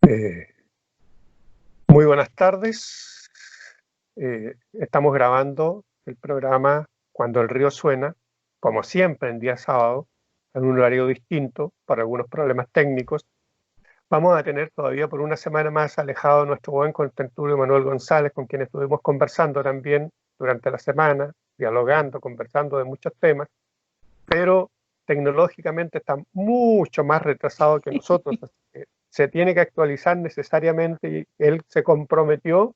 Eh, Muy buenas tardes. Estamos grabando el programa Cuando el río suena, como siempre en día sábado, en un horario distinto por algunos problemas técnicos. Vamos a tener todavía por una semana más alejado a nuestro buen contertulio Manuel González, con quien estuvimos conversando también durante la semana, dialogando, conversando de muchos temas, pero tecnológicamente está mucho más retrasado que nosotros, así que se tiene que actualizar necesariamente y él se comprometió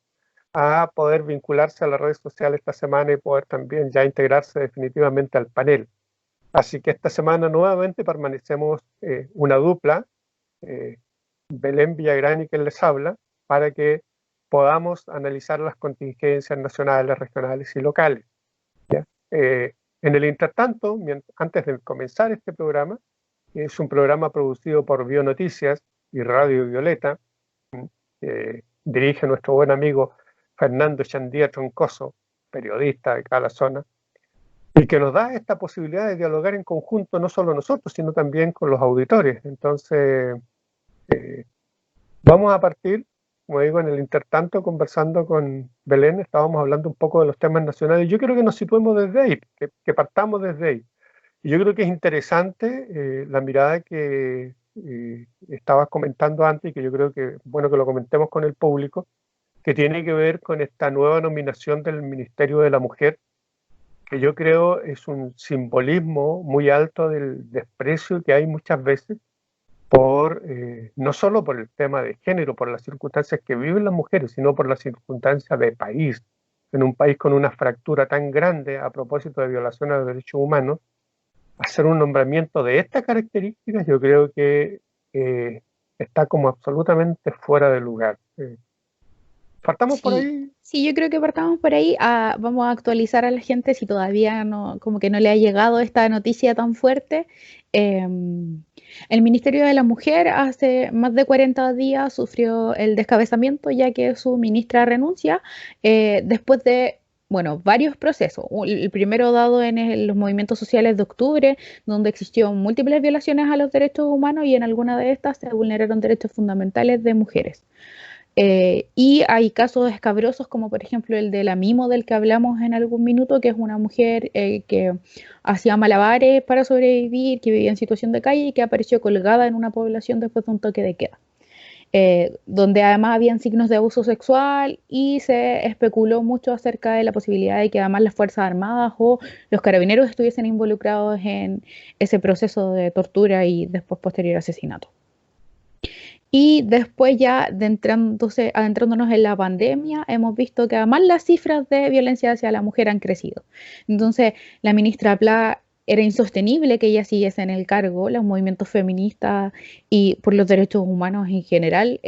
a poder vincularse a las redes sociales esta semana y poder también ya integrarse definitivamente al panel. Así que esta semana nuevamente permanecemos una dupla, eh, Belén Villagrán y quien les habla, para que podamos analizar las contingencias nacionales, regionales y locales. ¿Ya? En el intertanto, antes de comenzar este programa, que es un programa producido por Bionoticias y Radio Violeta, que dirige nuestro buen amigo Fernando Chandía Troncoso, periodista de cada zona, y que nos da esta posibilidad de dialogar en conjunto, no solo nosotros, sino también con los auditores. Entonces, vamos a partir, como digo, en el intertanto, conversando con Belén, estábamos hablando un poco de los temas nacionales. Yo quiero que nos situemos desde ahí, que partamos desde ahí. Y yo creo que es interesante la mirada que estabas comentando antes y que yo creo que, bueno, que lo comentemos con el público, que tiene que ver con esta nueva nominación del Ministerio de la Mujer, que yo creo es un simbolismo muy alto del desprecio que hay muchas veces por, no solo por el tema de género, por las circunstancias que viven las mujeres, sino por las circunstancias de país. En un país con una fractura tan grande a propósito de violaciones a los derechos humanos, hacer un nombramiento de estas características, yo creo que está como absolutamente fuera de lugar. Partamos por Sí, ahí. sí, yo creo que partamos por ahí. Vamos a actualizar a la gente si todavía no, como que no le ha llegado esta noticia tan fuerte. El Ministerio de la Mujer hace más de 40 días sufrió el descabezamiento ya que su ministra renuncia después de, bueno, varios procesos. El primero dado en los movimientos sociales de octubre, donde existió múltiples violaciones a los derechos humanos y en alguna de estas se vulneraron derechos fundamentales de mujeres. Y hay casos escabrosos como por ejemplo el de la Mimo del que hablamos en algún minuto, que es una mujer que hacía malabares para sobrevivir, que vivía en situación de calle y que apareció colgada en una población después de un toque de queda. Donde además habían signos de abuso sexual y se especuló mucho acerca de la posibilidad de que además las Fuerzas Armadas o los carabineros estuviesen involucrados en ese proceso de tortura y después posterior asesinato. Y después ya adentrándonos en la pandemia, hemos visto que además las cifras de violencia hacia la mujer han crecido. Entonces, la ministra Pla era insostenible que ella siguiese en el cargo, los movimientos feministas y por los derechos humanos en general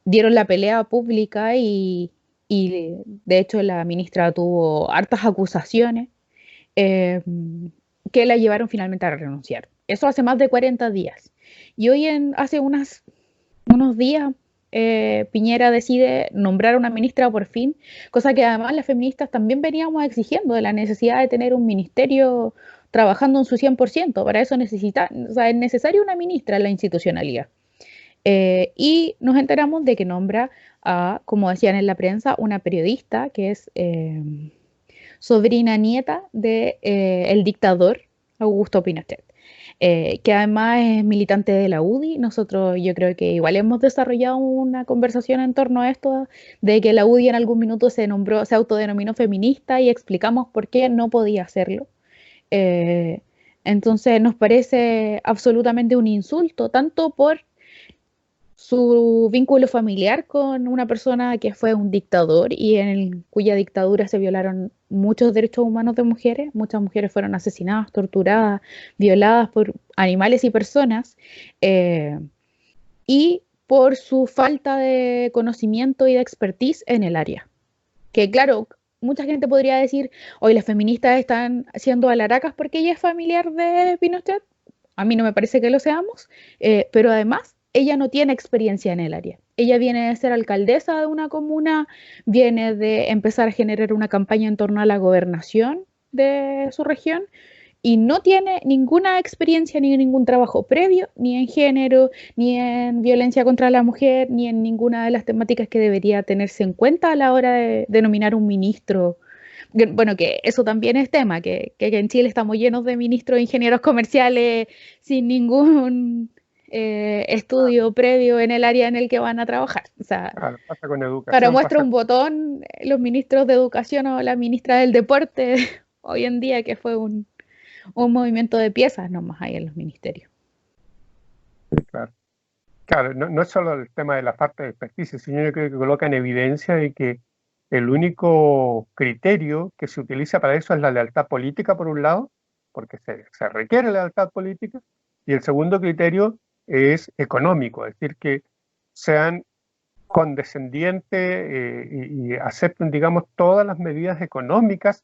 dieron la pelea pública y de hecho la ministra tuvo hartas acusaciones eh, que la llevaron finalmente a renunciar. Eso hace más de 40 días. Y hoy hace unos días Piñera decide nombrar a una ministra por fin, cosa que además las feministas también veníamos exigiendo de la necesidad de tener un ministerio trabajando en su 100%. Para eso o sea, es necesaria una ministra en la institucionalidad. Y nos enteramos de que nombra a, como decían en la prensa, una periodista que es sobrina nieta de el dictador Augusto Pinochet, que además es militante de la UDI. Nosotros yo creo que igual hemos desarrollado una conversación en torno a esto, de que la UDI en algún minuto se autodenominó feminista y explicamos por qué no podía hacerlo. Eh, entonces nos parece absolutamente un insulto, tanto por su vínculo familiar con una persona que fue un dictador y cuya dictadura se violaron muchos derechos humanos de mujeres. Muchas mujeres fueron asesinadas, torturadas, violadas por animales y personas. eh, y por su falta de conocimiento y de expertise en el área. Que claro, mucha gente podría decir, hoy las feministas están siendo alaracas porque ella es familiar de Pinochet. A mí no me parece que lo seamos, pero además ella no tiene experiencia en el área. Ella viene de ser alcaldesa de una comuna, viene de empezar a generar una campaña en torno a la gobernación de su región y no tiene ninguna experiencia ni ningún trabajo previo, ni en género, ni en violencia contra la mujer, ni en ninguna de las temáticas que debería tenerse en cuenta a la hora de nominar un ministro. Bueno, que eso también es tema, que en Chile estamos llenos de ministros de ingenieros comerciales sin ningún estudio previo en el área en el que van a trabajar. O sea, Claro, pasa con para educación, muestra pasa un botón, los ministros de educación o la ministra del deporte hoy en día, que fue un movimiento de piezas nomás ahí en los ministerios. claro. Claro, no es solo el tema de la falta de experticia, sino yo creo que coloca en evidencia de que el único criterio que se utiliza para eso es la lealtad política, por un lado, porque se requiere lealtad política, y el segundo criterio es económico, es decir, que sean condescendientes y acepten, digamos, todas las medidas económicas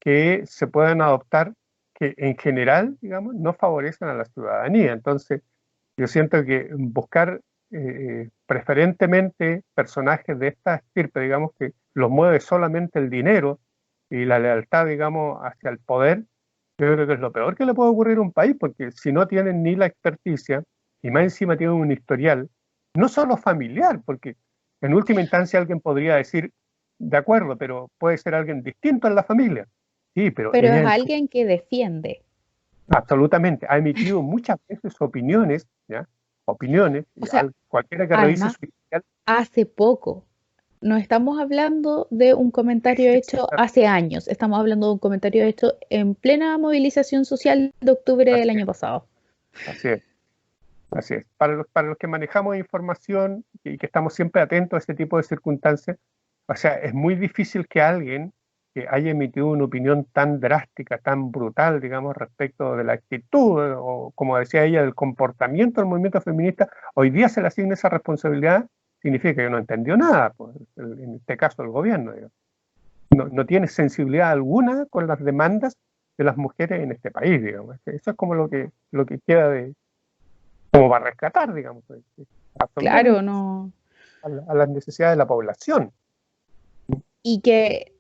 que se puedan adoptar, que en general, digamos, no favorecen a la ciudadanía. Entonces, yo siento que buscar preferentemente personajes de esta estirpe, digamos, que los mueve solamente el dinero y la lealtad, digamos, hacia el poder, yo creo que es lo peor que le puede ocurrir a un país, porque si no tienen ni la experticia y más encima tienen un historial, no solo familiar, porque en última instancia alguien podría decir, de acuerdo, pero puede ser alguien distinto en la familia. Sí, pero Pero ella es en alguien que defiende. absolutamente, ha emitido muchas veces opiniones, ¿ya? Opiniones, O y sea, cualquiera que revise además, su historial, hace poco. No estamos hablando de un comentario hecho hace años, estamos hablando de un comentario hecho en plena movilización social de octubre del así año es, pasado. así es, así es. Para los que manejamos información y que estamos siempre atentos a este tipo de circunstancias, o sea, es muy difícil que alguien que haya emitido una opinión tan drástica, tan brutal, digamos, respecto de la actitud, o como decía ella, del comportamiento del movimiento feminista, hoy día se le asigne esa responsabilidad, significa que no entendió nada, pues, en este caso el gobierno, digamos. No tiene sensibilidad alguna con las demandas de las mujeres en este país, digamos. Eso es como lo que queda de, como para rescatar, digamos, Claro, absolutamente no. a las necesidades de la población. Y que,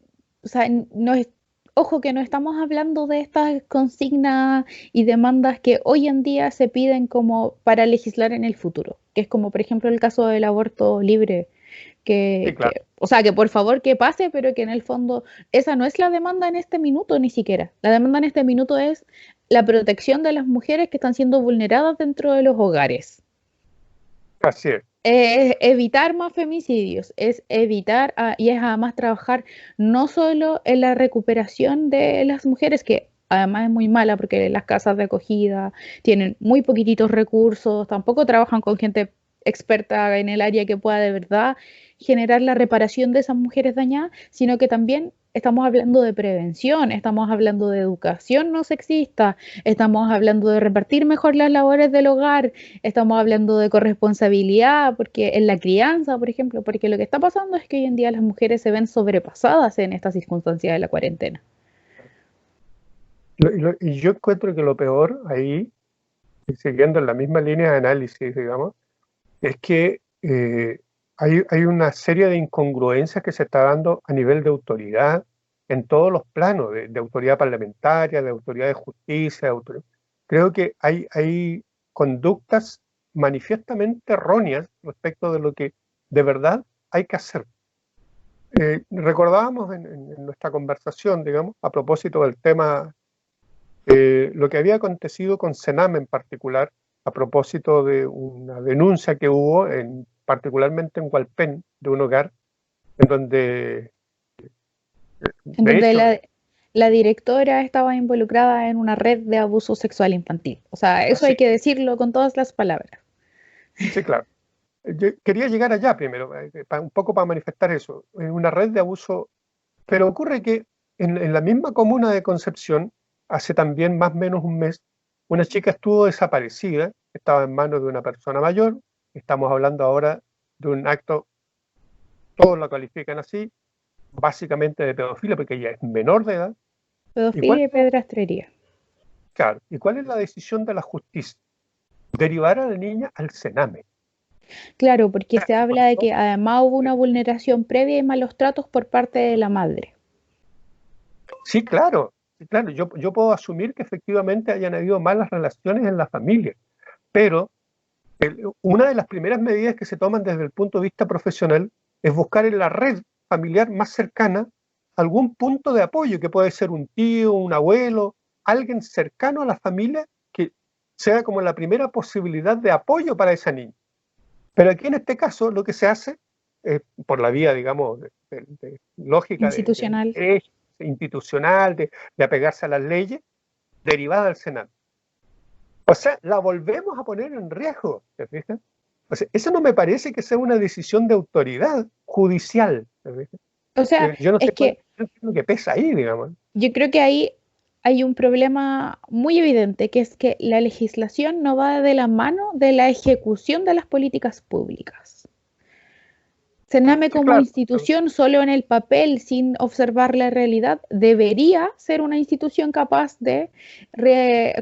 o sea, no es, ojo que no estamos hablando de estas consignas y demandas que hoy en día se piden como para legislar en el futuro, que es como por ejemplo el caso del aborto libre, Sí, claro, o sea, que por favor que pase, pero que en el fondo esa no es la demanda en este minuto ni siquiera. La demanda en este minuto es la protección de las mujeres que están siendo vulneradas dentro de los hogares. así es. Es evitar más femicidios, es evitar y es además trabajar no solo en la recuperación de las mujeres, que además es muy mala porque las casas de acogida tienen muy poquititos recursos, tampoco trabajan con gente experta en el área que pueda de verdad generar la reparación de esas mujeres dañadas, sino que también estamos hablando de prevención, estamos hablando de educación no sexista, estamos hablando de repartir mejor las labores del hogar, estamos hablando de corresponsabilidad, porque en la crianza, por ejemplo, porque lo que está pasando es que hoy en día las mujeres se ven sobrepasadas en estas circunstancias de la cuarentena. Y yo encuentro que lo peor ahí, y siguiendo en la misma línea de análisis, digamos, es que hay una serie de incongruencias que se está dando a nivel de autoridad en todos los planos, de autoridad parlamentaria, de autoridad de justicia, creo que hay conductas manifiestamente erróneas respecto de lo que de verdad hay que hacer. Recordábamos en nuestra conversación, digamos, a propósito del tema, lo que había acontecido con Senam en particular, a propósito de una denuncia que hubo, particularmente en Hualpén, de un hogar, en donde, En de donde hecho, la directora estaba involucrada en una red de abuso sexual infantil. O sea, eso así, hay que decirlo con todas las palabras. sí, claro. Yo quería llegar allá primero, un poco para manifestar eso, una red de abuso, pero ocurre que en la misma comuna de Concepción, hace también más o menos un mes, una chica estuvo desaparecida, estaba en manos de una persona mayor, estamos hablando ahora de un acto, todos lo califican así, básicamente de pedofilia, porque ella es menor de edad. ¿Y cuál, Pedofilia y pedrastrería. claro, ¿y cuál es la decisión de la justicia? Derivar a la niña al Sename. Claro, porque se habla de que además hubo una vulneración previa y malos tratos por parte de la madre. Sí, claro. claro, yo puedo asumir que efectivamente hayan habido malas relaciones en la familia, pero una de las primeras medidas que se toman desde el punto de vista profesional es buscar en la red familiar más cercana algún punto de apoyo, que puede ser un tío, un abuelo, alguien cercano a la familia que sea como la primera posibilidad de apoyo para esa niña. Pero aquí en este caso lo que se hace, por la vía, digamos, lógica, Institucional. institucional, de apegarse a las leyes, derivada del Senado. O sea, la volvemos a poner en riesgo, ¿te fijas? O sea, eso no me parece que sea una decisión de autoridad judicial, ¿te fijas? O sea, Yo no es sé cuál que es lo que pesa ahí, digamos. yo creo que ahí hay un problema muy evidente, que es que la legislación no va de la mano de la ejecución de las políticas públicas. Sename Sí, como claro, institución solo en el papel, sin observar la realidad, debería ser una institución capaz de,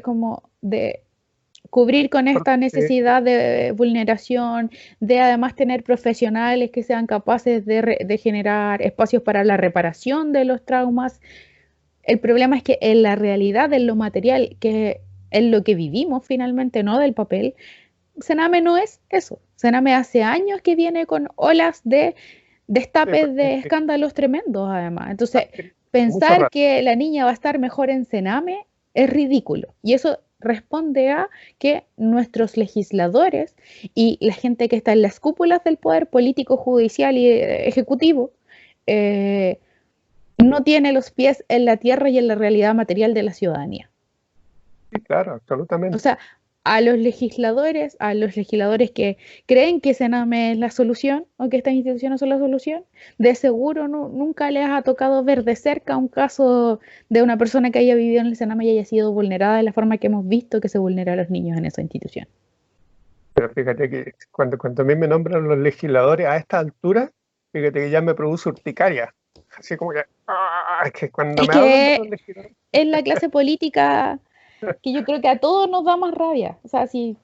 como de cubrir con esta porque, necesidad de vulneración, de además tener profesionales que sean capaces de generar espacios para la reparación de los traumas. El problema es que en la realidad, en lo material, que es lo que vivimos finalmente, no del papel, Sename no es eso. Sename hace años que viene con olas de destapes de escándalos tremendos, además. Entonces, mucho pensar rato. que la niña va a estar mejor en Sename es ridículo. Y eso responde a que nuestros legisladores y la gente que está en las cúpulas del poder político, judicial y ejecutivo no tiene los pies en la tierra y en la realidad material de la ciudadanía. Sí, claro, O absolutamente. sea, a los legisladores que creen que Sename es la solución o que estas instituciones son la solución, de seguro nunca les ha tocado ver de cerca un caso de una persona que haya vivido en el Sename y haya sido vulnerada de la forma que hemos visto que se vulnera a los niños en esa institución. Pero fíjate que cuando a mí me nombran los legisladores a esta altura, fíjate que ya me produce urticaria. Así como que, es que cuando Es me hablan de que los legisladores, es la clase política que yo creo que a todos nos da más rabia. O sea, si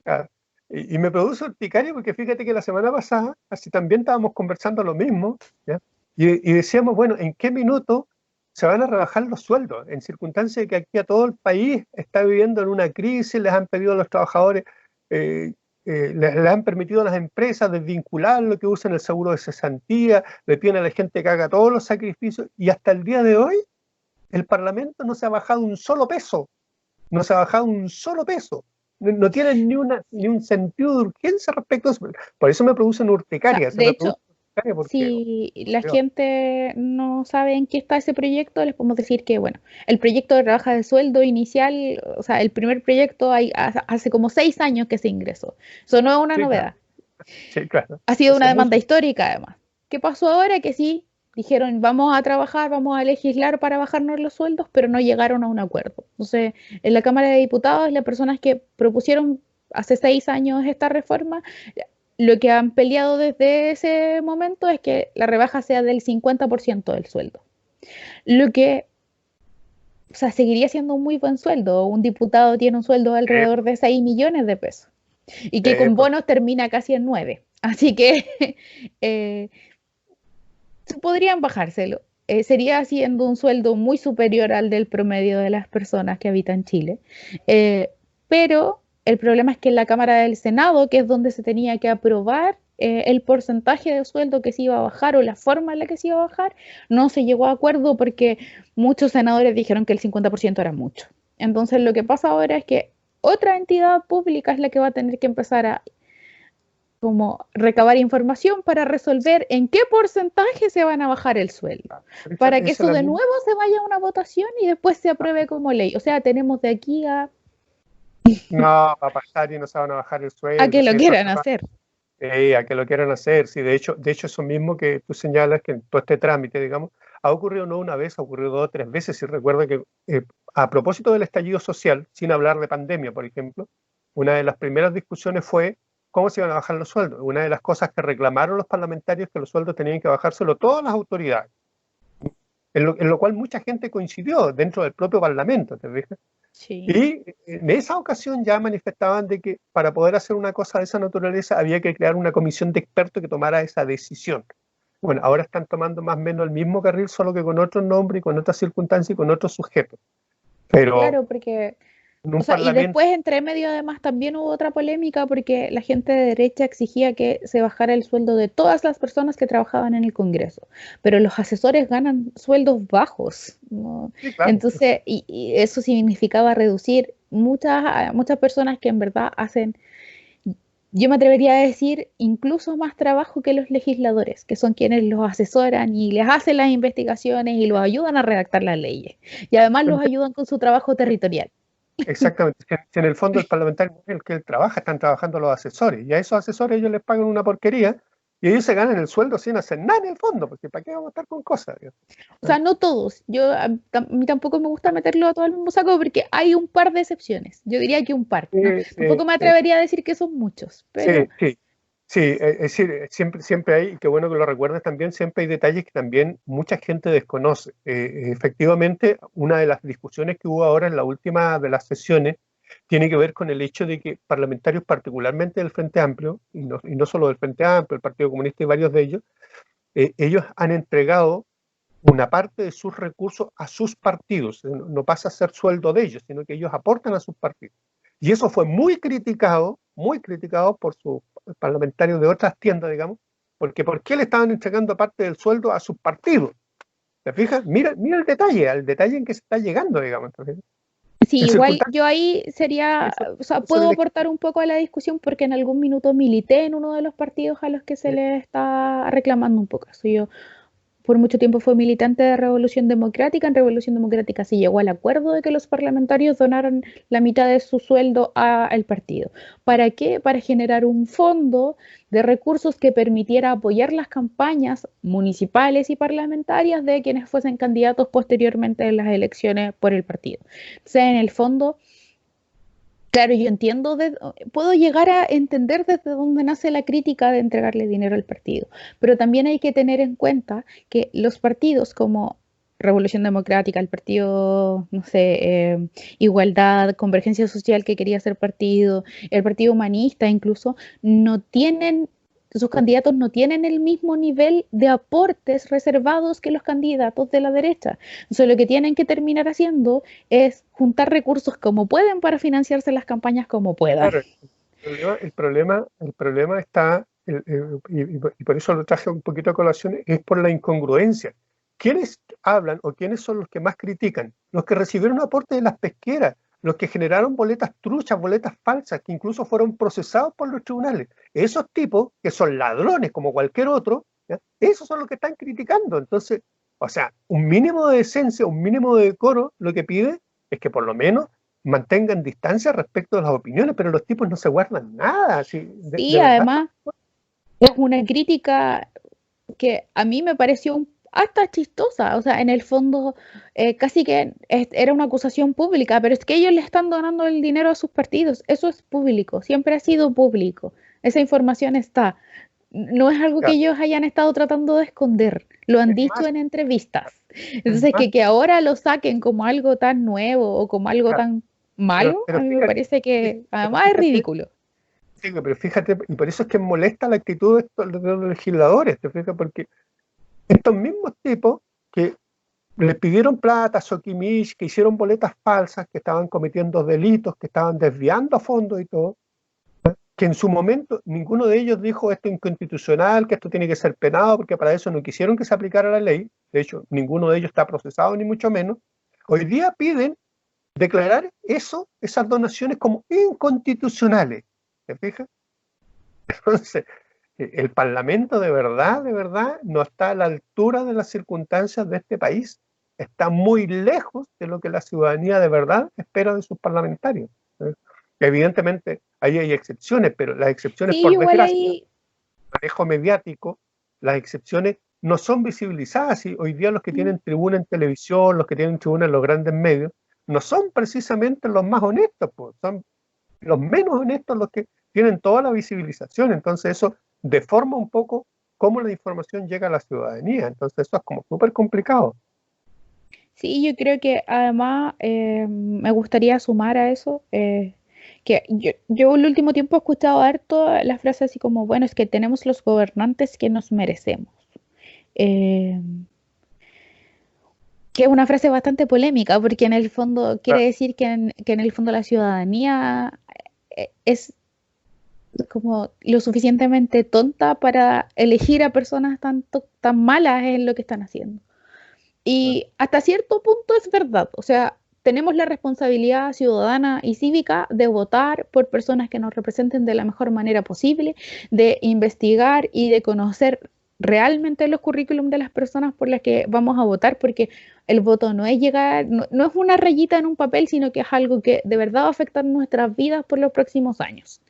ah, y me produce urticaria porque fíjate que la semana pasada, así también estábamos conversando lo mismo, ¿ya? Y decíamos, bueno, ¿en qué minuto se van a rebajar los sueldos? En circunstancias de que aquí a todo el país está viviendo en una crisis, les han pedido a los trabajadores, eh, les han permitido a las empresas desvincular lo que usan el seguro de cesantía, le piden a la gente que haga todos los sacrificios, y hasta el día de hoy el Parlamento no se ha bajado un solo peso, no se ha bajado un solo peso. No tienen ni un sentido de urgencia respecto a eso. Por eso me producen o sea, urticaria, se de me produce hecho, urticaria porque, si la Dios, gente no sabe en qué está ese proyecto, les podemos decir que, bueno, el proyecto de rebaja de sueldo inicial, o sea, el primer proyecto hace como 6 años que se ingresó. Eso no es una sí, claro, novedad. sí, claro. Ha sido una Hace demanda mucho, histórica, además. ¿Qué pasó ahora? Que sí, dijeron, vamos a trabajar, vamos a legislar para bajarnos los sueldos, pero no llegaron a un acuerdo. Entonces, en la Cámara de Diputados, las personas que propusieron hace 6 años esta reforma, lo que han peleado desde ese momento es que la rebaja sea del 50% del sueldo. Lo que, o sea, seguiría siendo un muy buen sueldo. Un diputado tiene un sueldo de eh, alrededor de 6 millones de pesos y que con pues, bonos termina casi en 9. Así que eh, podrían bajárselo. Sería siendo un sueldo muy superior al del promedio de las personas que habitan Chile. Eh, pero el problema es que en la Cámara del Senado, que es donde se tenía que aprobar el porcentaje de sueldo que se iba a bajar o la forma en la que se iba a bajar, no se llegó a acuerdo porque muchos senadores dijeron que el 50% era mucho. Entonces lo que pasa ahora es que otra entidad pública es la que va a tener que empezar a como recabar información para resolver en qué porcentaje se van a bajar el sueldo, esa para que es eso la de misma. nuevo se vaya a una votación y después se apruebe como ley. O sea, tenemos de aquí No va a pasar y no se van a bajar el a sueldo, que lo si eso quieran hacer. a que lo quieran hacer. Sí, de hecho, eso mismo que tú señalas, que en todo este trámite, digamos, ha ocurrido no una vez, ha ocurrido 2 o 3 veces. Y recuerdo que a propósito del estallido social, sin hablar de pandemia, por ejemplo, una de las primeras discusiones fue cómo se iban a bajar los sueldos. Una de las cosas que reclamaron los parlamentarios es que los sueldos tenían que bajárselo todas las autoridades, en lo cual mucha gente coincidió dentro del propio Parlamento, ¿te fijas? Sí. Y en esa ocasión ya manifestaban de que para poder hacer una cosa de esa naturaleza había que crear una comisión de expertos que tomara esa decisión. Bueno, ahora están tomando más o menos el mismo carril, solo que con otro nombre y con otras circunstancias y con otros sujetos. Pero Claro, porque, en o un sea, y parlamento, después entre medio además también hubo otra polémica porque la gente de derecha exigía que se bajara el sueldo de todas las personas que trabajaban en el Congreso, pero los asesores ganan sueldos bajos, ¿no? sí, claro. Entonces, y eso significaba reducir muchas personas que en verdad hacen, yo me atrevería a decir, incluso más trabajo que los legisladores, que son quienes los asesoran y les hacen las investigaciones y los ayudan a redactar las leyes. Y además los ayudan con su trabajo territorial. Exactamente. Si en el fondo el parlamentario no es el que él trabaja, están trabajando los asesores. Y a esos asesores ellos les pagan una porquería y ellos se ganan el sueldo sin hacer nada en el fondo, porque ¿para qué vamos a estar con cosas? O sea, no todos. A mí tampoco me gusta meterlo a todo el mismo saco porque hay un par de excepciones. Yo diría que un par. Sí, No, sí, tampoco me sí, atrevería a decir que son muchos, sí, pero sí. Sí, es decir, siempre hay, y qué bueno que lo recuerdes también, siempre hay detalles que también mucha gente desconoce. Efectivamente, una de las discusiones que hubo ahora en la última de las sesiones tiene que ver con el hecho de que parlamentarios, particularmente del Frente Amplio, y no solo del Frente Amplio, el Partido Comunista y varios de ellos, ellos han entregado una parte de sus recursos a sus partidos. No pasa a ser sueldo de ellos, sino que ellos aportan a sus partidos. Y eso fue muy criticado por sus parlamentarios de otras tiendas, digamos, porque ¿por qué le estaban entregando parte del sueldo a sus partidos? ¿Te fijas? Mira el detalle, al detalle en que se está llegando, digamos. Entonces, sí, en igual circunstancias, yo ahí sería, eso, o sea, eso puedo directo. aportar un poco a la discusión porque en algún minuto milité en uno de los partidos a los que se les está reclamando un poco. Eso yo por mucho tiempo fue militante de Revolución Democrática. En Revolución Democrática se llegó al acuerdo de que los parlamentarios donaran la mitad de su sueldo al partido. ¿Para qué? Para generar un fondo de recursos que permitiera apoyar las campañas municipales y parlamentarias de quienes fuesen candidatos posteriormente en las elecciones por el partido. O sea, en el fondo, claro, yo entiendo, puedo llegar a entender desde dónde nace la crítica de entregarle dinero al partido, pero también hay que tener en cuenta que los partidos como Revolución Democrática, el partido, no sé, Igualdad, Convergencia Social que quería ser partido, el Partido Humanista incluso, no tienen, sus candidatos no tienen el mismo nivel de aportes reservados que los candidatos de la derecha. Entonces, lo que tienen que terminar haciendo es juntar recursos como pueden para financiarse las campañas como puedan. Claro, el problema está, y por eso lo traje un poquito a colación, es por la incongruencia. ¿Quiénes hablan o quiénes son los que más critican? Los que recibieron aporte de las pesqueras, los que generaron boletas truchas, boletas falsas, que incluso fueron procesados por los tribunales. Esos tipos, que son ladrones como cualquier otro, ¿ya? Esos son los que están criticando. Entonces, o sea, un mínimo de decencia, un mínimo de decoro, lo que pide es que por lo menos mantengan distancia respecto de las opiniones, pero los tipos no se guardan nada, así, de Y verdad. además es una crítica que a mí me pareció hasta chistosa, o sea, en el fondo casi que era una acusación pública, pero es que ellos le están donando el dinero a sus partidos, eso es público, siempre ha sido público, esa información está, no es algo que Ya, ellos hayan estado tratando de esconder, lo han es dicho más, en entrevistas. es Entonces, más, que ahora lo saquen como algo tan nuevo o como algo claro, tan pero, malo, pero a mí me fíjate, parece fí- que pero además es fíjate, ridículo. sí, pero fíjate, y por eso es que molesta la actitud de los legisladores, ¿te fijas? Porque estos mismos tipos que les pidieron plata a Soquimich, que hicieron boletas falsas, que estaban cometiendo delitos, que estaban desviando fondos y todo, que en su momento ninguno de ellos dijo esto es inconstitucional, que esto tiene que ser penado, porque para eso no quisieron que se aplicara la ley. De hecho, ninguno de ellos está procesado, ni mucho menos. Hoy día piden declarar esas donaciones como inconstitucionales. ¿Te fijas? Entonces, el Parlamento de verdad, no está a la altura de las circunstancias de este país. Está muy lejos de lo que la ciudadanía de verdad espera de sus parlamentarios. ¿Eh? Evidentemente, ahí hay excepciones, pero las excepciones, Sí, por igual desgracia, ahí, manejo mediático, las excepciones no son visibilizadas. Y hoy día los que mm, tienen tribuna en televisión, los que tienen tribuna en los grandes medios, no son precisamente los más honestos, pues, son los menos honestos los que tienen toda la visibilización. Entonces eso deforma un poco cómo la información llega a la ciudadanía. Entonces eso es como súper complicado. sí, yo creo que además me gustaría sumar a eso, que yo el último tiempo he escuchado harto la frase así como, bueno, es que tenemos los gobernantes que nos merecemos. eh, que es una frase bastante polémica, porque en el fondo quiere Claro, decir que en el fondo la ciudadanía es como lo suficientemente tonta para elegir a personas tan malas en lo que están haciendo. claro. Y hasta cierto punto es verdad, o sea, tenemos la responsabilidad ciudadana y cívica de votar por personas que nos representen de la mejor manera posible, de investigar y de conocer realmente los currículum de las personas por las que vamos a votar, porque el voto no es llegar, no es una rayita en un papel, sino que es algo que de verdad va a afectar nuestras vidas por los próximos años.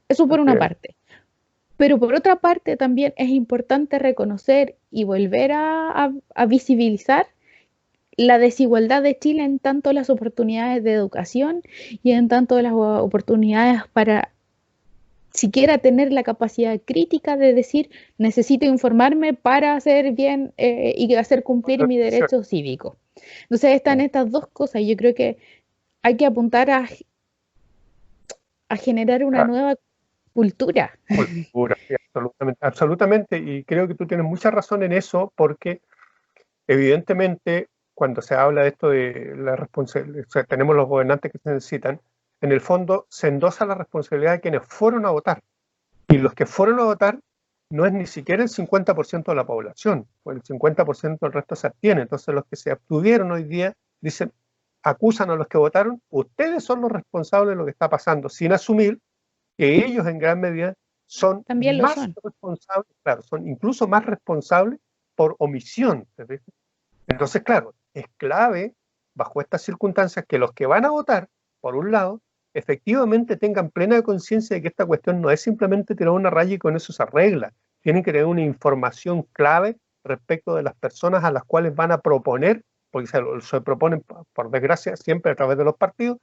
Eso por Así una es. parte. Pero por otra parte también es importante reconocer y volver a visibilizar la desigualdad de Chile en tanto las oportunidades de educación y en tanto las oportunidades para siquiera tener la capacidad crítica de decir necesito informarme para hacer bien y hacer cumplir mi derecho cívico. Entonces están Claro. estas dos cosas. Yo creo que hay que apuntar a generar una Claro. nueva cultura. Cultura, sí, absolutamente, absolutamente, y creo que tú tienes mucha razón en eso, porque evidentemente cuando se habla de esto de la responsabilidad, o sea, tenemos los gobernantes que se necesitan, en el fondo se endosa la responsabilidad de quienes fueron a votar, y los que fueron a votar no es ni siquiera el 50% de la población, pues el 50% del resto se abstiene, entonces los que se abstuvieron hoy día dicen, acusan a los que votaron, ustedes son los responsables de lo que está pasando, sin asumir que ellos en gran medida son También lo más son. responsables, claro, son incluso más responsables por omisión. Entonces, claro, es clave bajo estas circunstancias que los que van a votar, por un lado, efectivamente tengan plena conciencia de que esta cuestión no es simplemente tirar una raya y con eso se arregla. Tienen que tener una información clave respecto de las personas a las cuales van a proponer, porque se proponen, por desgracia, siempre a través de los partidos,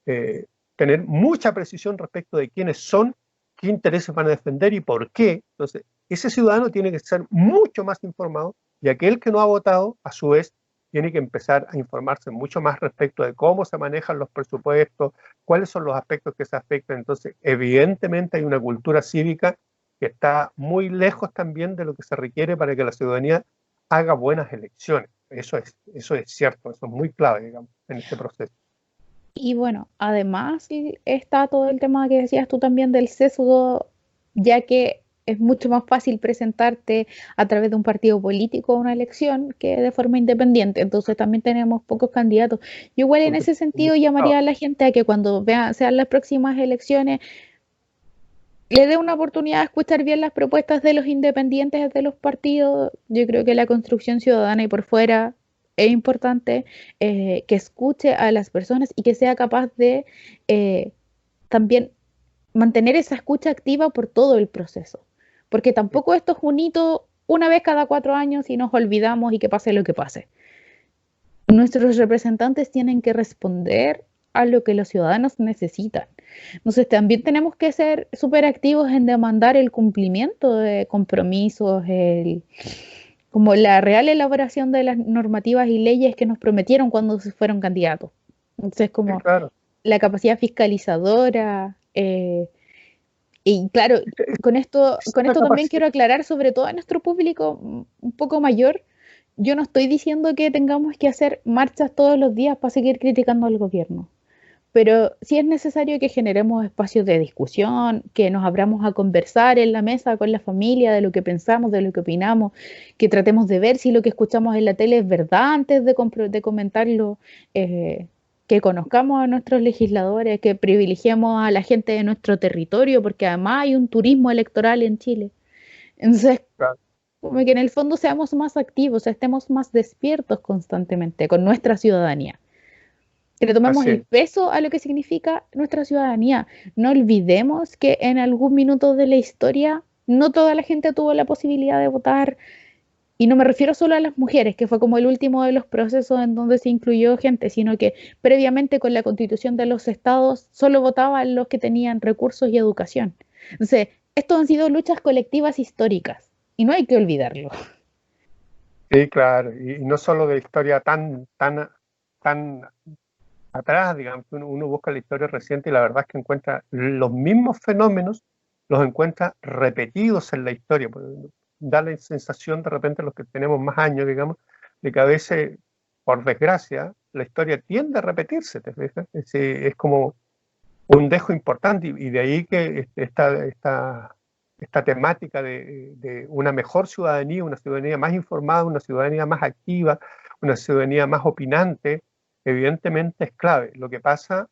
eh, tener mucha precisión respecto de quiénes son, qué intereses van a defender y por qué. Entonces, ese ciudadano tiene que ser mucho más informado y aquel que no ha votado, a su vez, tiene que empezar a informarse mucho más respecto de cómo se manejan los presupuestos, cuáles son los aspectos que se afectan. Entonces, evidentemente hay una cultura cívica que está muy lejos también de lo que se requiere para que la ciudadanía haga buenas elecciones. Eso es cierto, eso es muy clave, digamos, en este proceso. Y bueno, además está todo el tema que decías tú también del sesgo, ya que es mucho más fácil presentarte a través de un partido político a una elección que de forma independiente. Entonces también tenemos pocos candidatos. Yo igual en Porque, ese sentido llamaría a la gente a que cuando sean las próximas elecciones, le dé una oportunidad a escuchar bien las propuestas de los independientes de los partidos. Yo creo que la construcción ciudadana y por fuera es importante, que escuche a las personas y que sea capaz de también mantener esa escucha activa por todo el proceso. Porque tampoco esto es un hito una vez cada 4 años y nos olvidamos y que pase lo que pase. Nuestros representantes tienen que responder a lo que los ciudadanos necesitan. Entonces también tenemos que ser súper activos en demandar el cumplimiento de compromisos, como la real elaboración de las normativas y leyes que nos prometieron cuando se fueron candidatos. Entonces, sí, como claro. la capacidad fiscalizadora. Y claro, Es con una esto también capacidad. quiero aclarar, sobre todo a nuestro público un poco mayor, yo no estoy diciendo que tengamos que hacer marchas todos los días para seguir criticando al gobierno, pero sí es necesario que generemos espacios de discusión, que nos abramos a conversar en la mesa con la familia de lo que pensamos, de lo que opinamos, que tratemos de ver si lo que escuchamos en la tele es verdad antes de comentarlo, que conozcamos a nuestros legisladores, que privilegiemos a la gente de nuestro territorio, porque además hay un turismo electoral en Chile. Entonces, Claro. como que en el fondo seamos más activos, estemos más despiertos constantemente con nuestra ciudadanía, que le tomemos Así el es. peso a lo que significa nuestra ciudadanía. No olvidemos que en algún minuto de la historia no toda la gente tuvo la posibilidad de votar, y no me refiero solo a las mujeres, que fue como el último de los procesos en donde se incluyó gente, sino que previamente con la constitución de los estados solo votaban los que tenían recursos y educación. Entonces, estos han sido luchas colectivas históricas y no hay que olvidarlo. Sí, claro. Y no solo de historia tan atrás, digamos, uno busca la historia reciente y la verdad es que encuentra los mismos fenómenos, los encuentra repetidos en la historia. da la sensación de repente los que tenemos más años, digamos, de que a veces, por desgracia, la historia tiende a repetirse, ¿te fijas? Es como un dejo importante y de ahí que esta temática de una mejor ciudadanía, una ciudadanía más informada, una ciudadanía más activa, una ciudadanía más opinante, evidentemente es clave. Lo que pasa,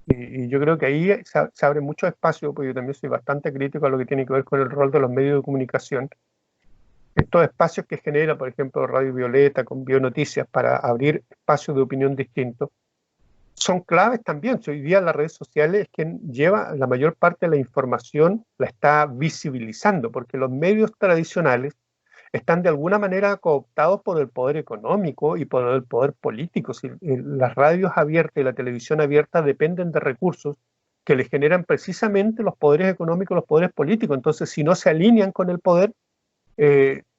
y yo creo que ahí se abre mucho espacio, porque yo también soy bastante crítico a lo que tiene que ver con el rol de los medios de comunicación. Estos espacios que genera, por ejemplo, Radio Violeta con Bionoticias para abrir espacios de opinión distintos, son claves también. Hoy día las redes sociales es quien lleva la mayor parte de la información, la está visibilizando, porque los medios tradicionales están de alguna manera cooptados por el poder económico y por el poder político. Si, las radios abiertas y la televisión abierta dependen de recursos que les generan precisamente los poderes económicos, los poderes políticos. Entonces, si no se alinean con el poder,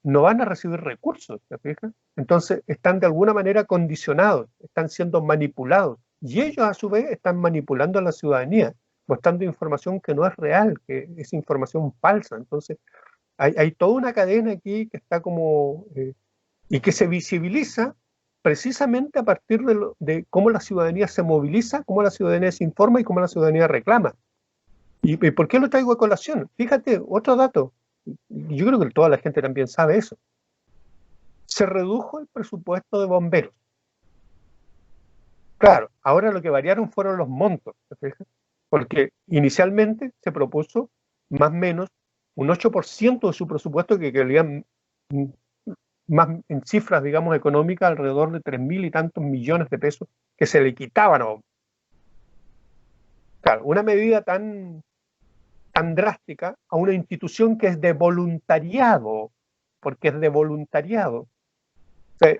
no van a recibir recursos, ¿te fijas? Entonces, están de alguna manera condicionados, están siendo manipulados. Y ellos, a su vez, están manipulando a la ciudadanía, mostrando información que no es real, que es información falsa. Entonces, hay toda una cadena aquí que está como, y que se visibiliza precisamente a partir de cómo la ciudadanía se moviliza, cómo la ciudadanía se informa y cómo la ciudadanía reclama. ¿Y por qué lo traigo a colación? Fíjate, otro dato, yo creo que toda la gente también sabe eso. Se redujo el presupuesto de bomberos. Claro, ahora lo que variaron fueron los montos, ¿te fijas? Porque inicialmente se propuso más o menos un 8% de su presupuesto que querían más en cifras, digamos, económicas, alrededor de 3.000 y tantos millones de pesos que se le quitaban a bomberos. Claro, una medida tan drástica a una institución que es de voluntariado, porque es de voluntariado. O sea,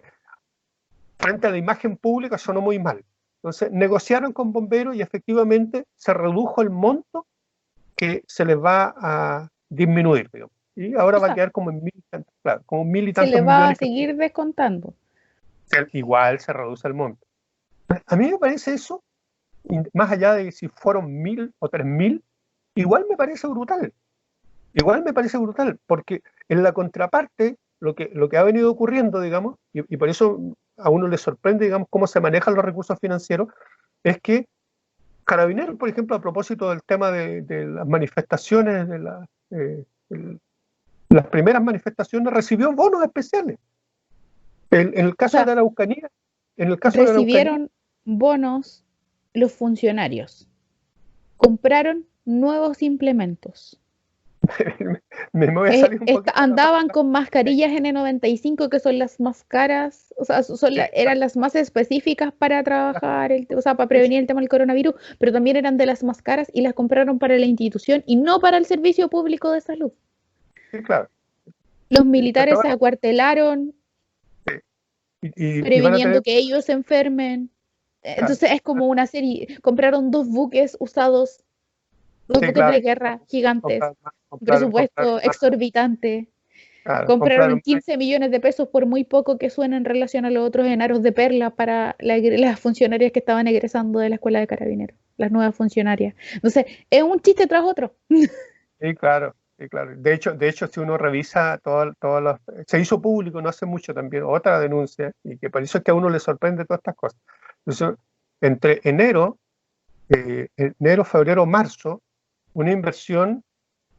frente a la imagen pública sonó muy mal. Entonces negociaron con bomberos y efectivamente se redujo el monto que se les va a disminuir, digamos. Y ahora va a quedar como en claro, como 1.000 y se tantos le va a millones. seguir descontando. Igual se reduce el monto. A mí me parece eso, más allá de si fueron 1.000 o 3.000, igual me parece brutal. Igual me parece brutal, porque en la contraparte, lo que ha venido ocurriendo, digamos, y por eso a uno le sorprende, digamos, cómo se manejan los recursos financieros, es que Carabineros, por ejemplo, a propósito del tema de las manifestaciones, las primeras manifestaciones, recibió bonos especiales. En el caso de la Araucanía, recibieron bonos los funcionarios, compraron nuevos implementos. me voy a salir un poquito andaban con mascarillas N95 que son las más caras, o sea, eran las más específicas para trabajar, o sea, para prevenir el tema del coronavirus, pero también eran de las más caras y las compraron para la institución y no para el servicio público de salud. Sí, claro. Los militares se acuartelaron, previniendo que ellos se enfermen. Entonces es como una serie, compraron 2 buques usados, 2 buques de guerra gigantes, presupuesto exorbitante. Compraron 15 millones de pesos por muy poco que suena en relación a los otros en aros de perla para las funcionarias que estaban egresando de la escuela de carabineros, las nuevas funcionarias. Entonces, es un chiste tras otro. Sí, claro. Sí, claro. De hecho, si uno revisa todas las... Se hizo público no hace mucho también otra denuncia, y que por eso es que a uno le sorprende todas estas cosas. Entonces, entre enero, febrero, marzo, una inversión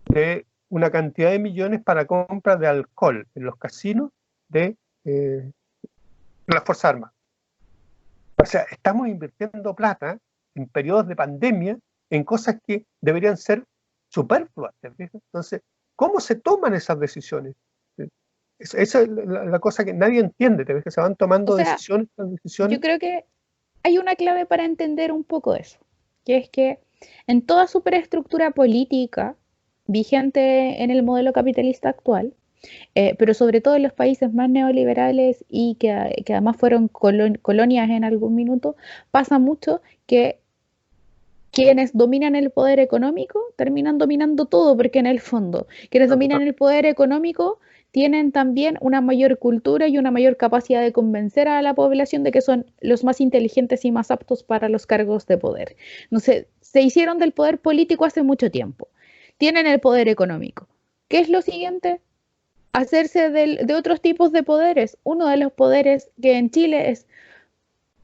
de una cantidad de millones para compra de alcohol en los casinos de las Fuerzas Armadas. O sea, estamos invirtiendo plata en periodos de pandemia en cosas que deberían ser superfluas. Entonces, ¿cómo se toman esas decisiones? Esa es la cosa que nadie entiende, que se van tomando decisiones. Yo creo que hay una clave para entender un poco eso, que es que en toda superestructura política vigente en el modelo capitalista actual, pero sobre todo en los países más neoliberales y que además fueron colonias en algún minuto, pasa mucho que quienes dominan el poder económico terminan dominando todo, porque en el fondo quienes dominan el poder económico tienen también una mayor cultura y una mayor capacidad de convencer a la población de que son los más inteligentes y más aptos para los cargos de poder. No sé, se hicieron del poder político hace mucho tiempo. Tienen el poder económico. ¿Qué es lo siguiente? hacerse de otros tipos de poderes. Uno de los poderes que en Chile es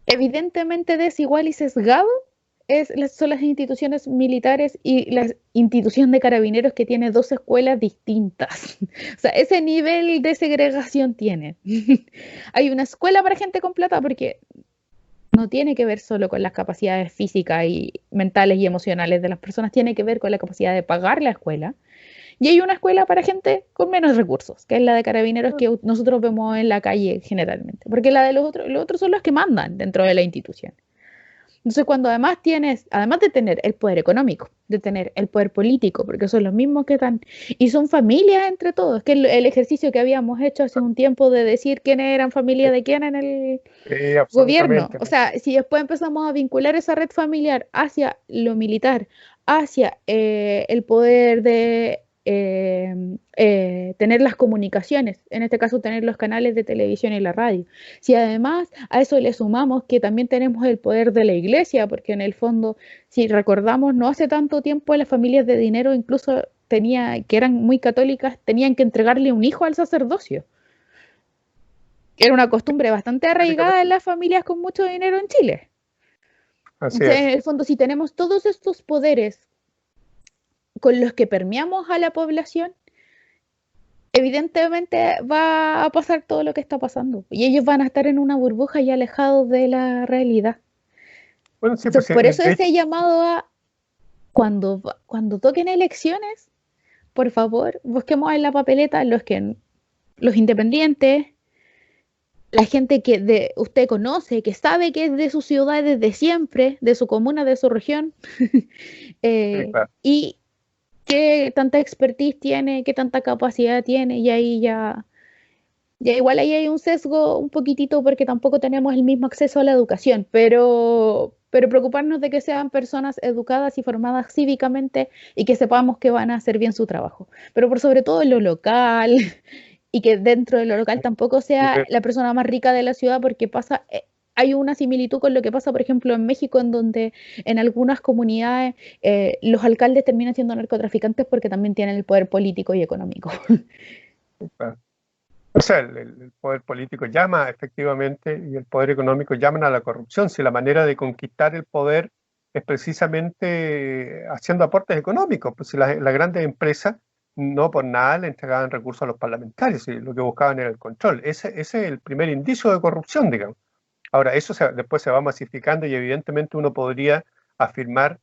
evidentemente desigual y sesgado son las instituciones militares y la institución de carabineros que tiene dos escuelas distintas. O sea, ese nivel de segregación tiene. Hay una escuela para gente con plata porque no tiene que ver solo con las capacidades físicas y mentales y emocionales de las personas, tiene que ver con la capacidad de pagar la escuela. Y hay una escuela para gente con menos recursos, que es la de carabineros que nosotros vemos en la calle generalmente, porque la de los otros son los que mandan dentro de la institución. Entonces, cuando además tienes, además de tener el poder económico, de tener el poder político, porque son los mismos que están, y son familias entre todos, que el ejercicio que habíamos hecho hace un tiempo de decir quiénes eran familia de quién en el gobierno. Absolutamente. O sea, si después empezamos a vincular esa red familiar hacia lo militar, hacia el poder de tener las comunicaciones, en este caso tener los canales de televisión y la radio. Si además a eso le sumamos que también tenemos el poder de la iglesia, porque en el fondo, si recordamos, no hace tanto tiempo las familias de dinero incluso que eran muy católicas, tenían que entregarle un hijo al sacerdocio. Era una costumbre bastante arraigada en las familias con mucho dinero en Chile. Así Entonces, en es. el fondo, si tenemos todos estos poderes con los que permeamos a la población, evidentemente va a pasar todo lo que está pasando. Y ellos van a estar en una burbuja y alejados de la realidad. Bueno, sí, pues Entonces, sí, por eso de hecho, ese llamado a cuando toquen elecciones, por favor, busquemos en la papeleta los independientes, la gente que usted conoce, que sabe que es de su ciudad desde siempre, de su comuna, de su región, sí, claro. y qué tanta expertise tiene, qué tanta capacidad tiene, y ahí ya igual ahí hay un sesgo un poquitito porque tampoco tenemos el mismo acceso a la educación, pero preocuparnos de que sean personas educadas y formadas cívicamente y que sepamos que van a hacer bien su trabajo. Pero por sobre todo en lo local y que dentro de lo local tampoco sea la persona más rica de la ciudad porque pasa... hay una similitud con lo que pasa, por ejemplo, en México, en donde en algunas comunidades los alcaldes terminan siendo narcotraficantes porque también tienen el poder político y económico. Claro. O sea, el poder político llama efectivamente y el poder económico llaman a la corrupción. Si la manera de conquistar el poder es precisamente haciendo aportes económicos, pues si las grandes empresas no por nada le entregaban recursos a los parlamentarios y lo que buscaban era el control. Ese es el primer indicio de corrupción, digamos. Ahora, eso después se va masificando y evidentemente uno podría afirmar,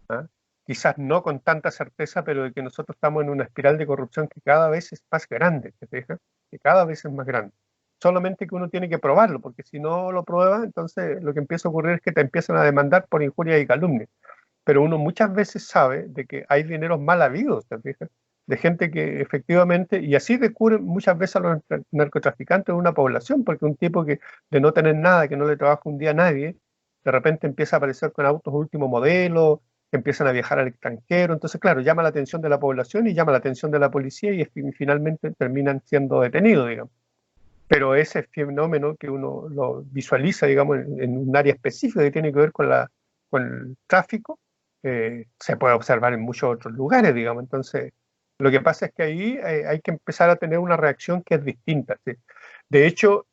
¿ah? Quizás no con tanta certeza, pero de que nosotros estamos en una espiral de corrupción que cada vez es más grande, ¿te fijas? Que cada vez es más grande. Solamente que uno tiene que probarlo, porque si no lo prueba, entonces lo que empieza a ocurrir es que te empiezan a demandar por injuria y calumnia. Pero uno muchas veces sabe de que hay dineros mal habidos, ¿te fijas? De gente que efectivamente, y así descubren muchas veces a los narcotraficantes de una población, porque un tipo que de no tener nada, que no le trabaja un día a nadie, de repente empieza a aparecer con autos último modelo, que empiezan a viajar al extranjero, entonces claro, llama la atención de la población y llama la atención de la policía y finalmente terminan siendo detenidos, digamos. Pero ese fenómeno que uno lo visualiza, digamos, en un área específica que tiene que ver con el tráfico, se puede observar en muchos otros lugares, digamos. Entonces, lo que pasa es que ahí hay que empezar a tener una reacción que es distinta, ¿sí? De hecho,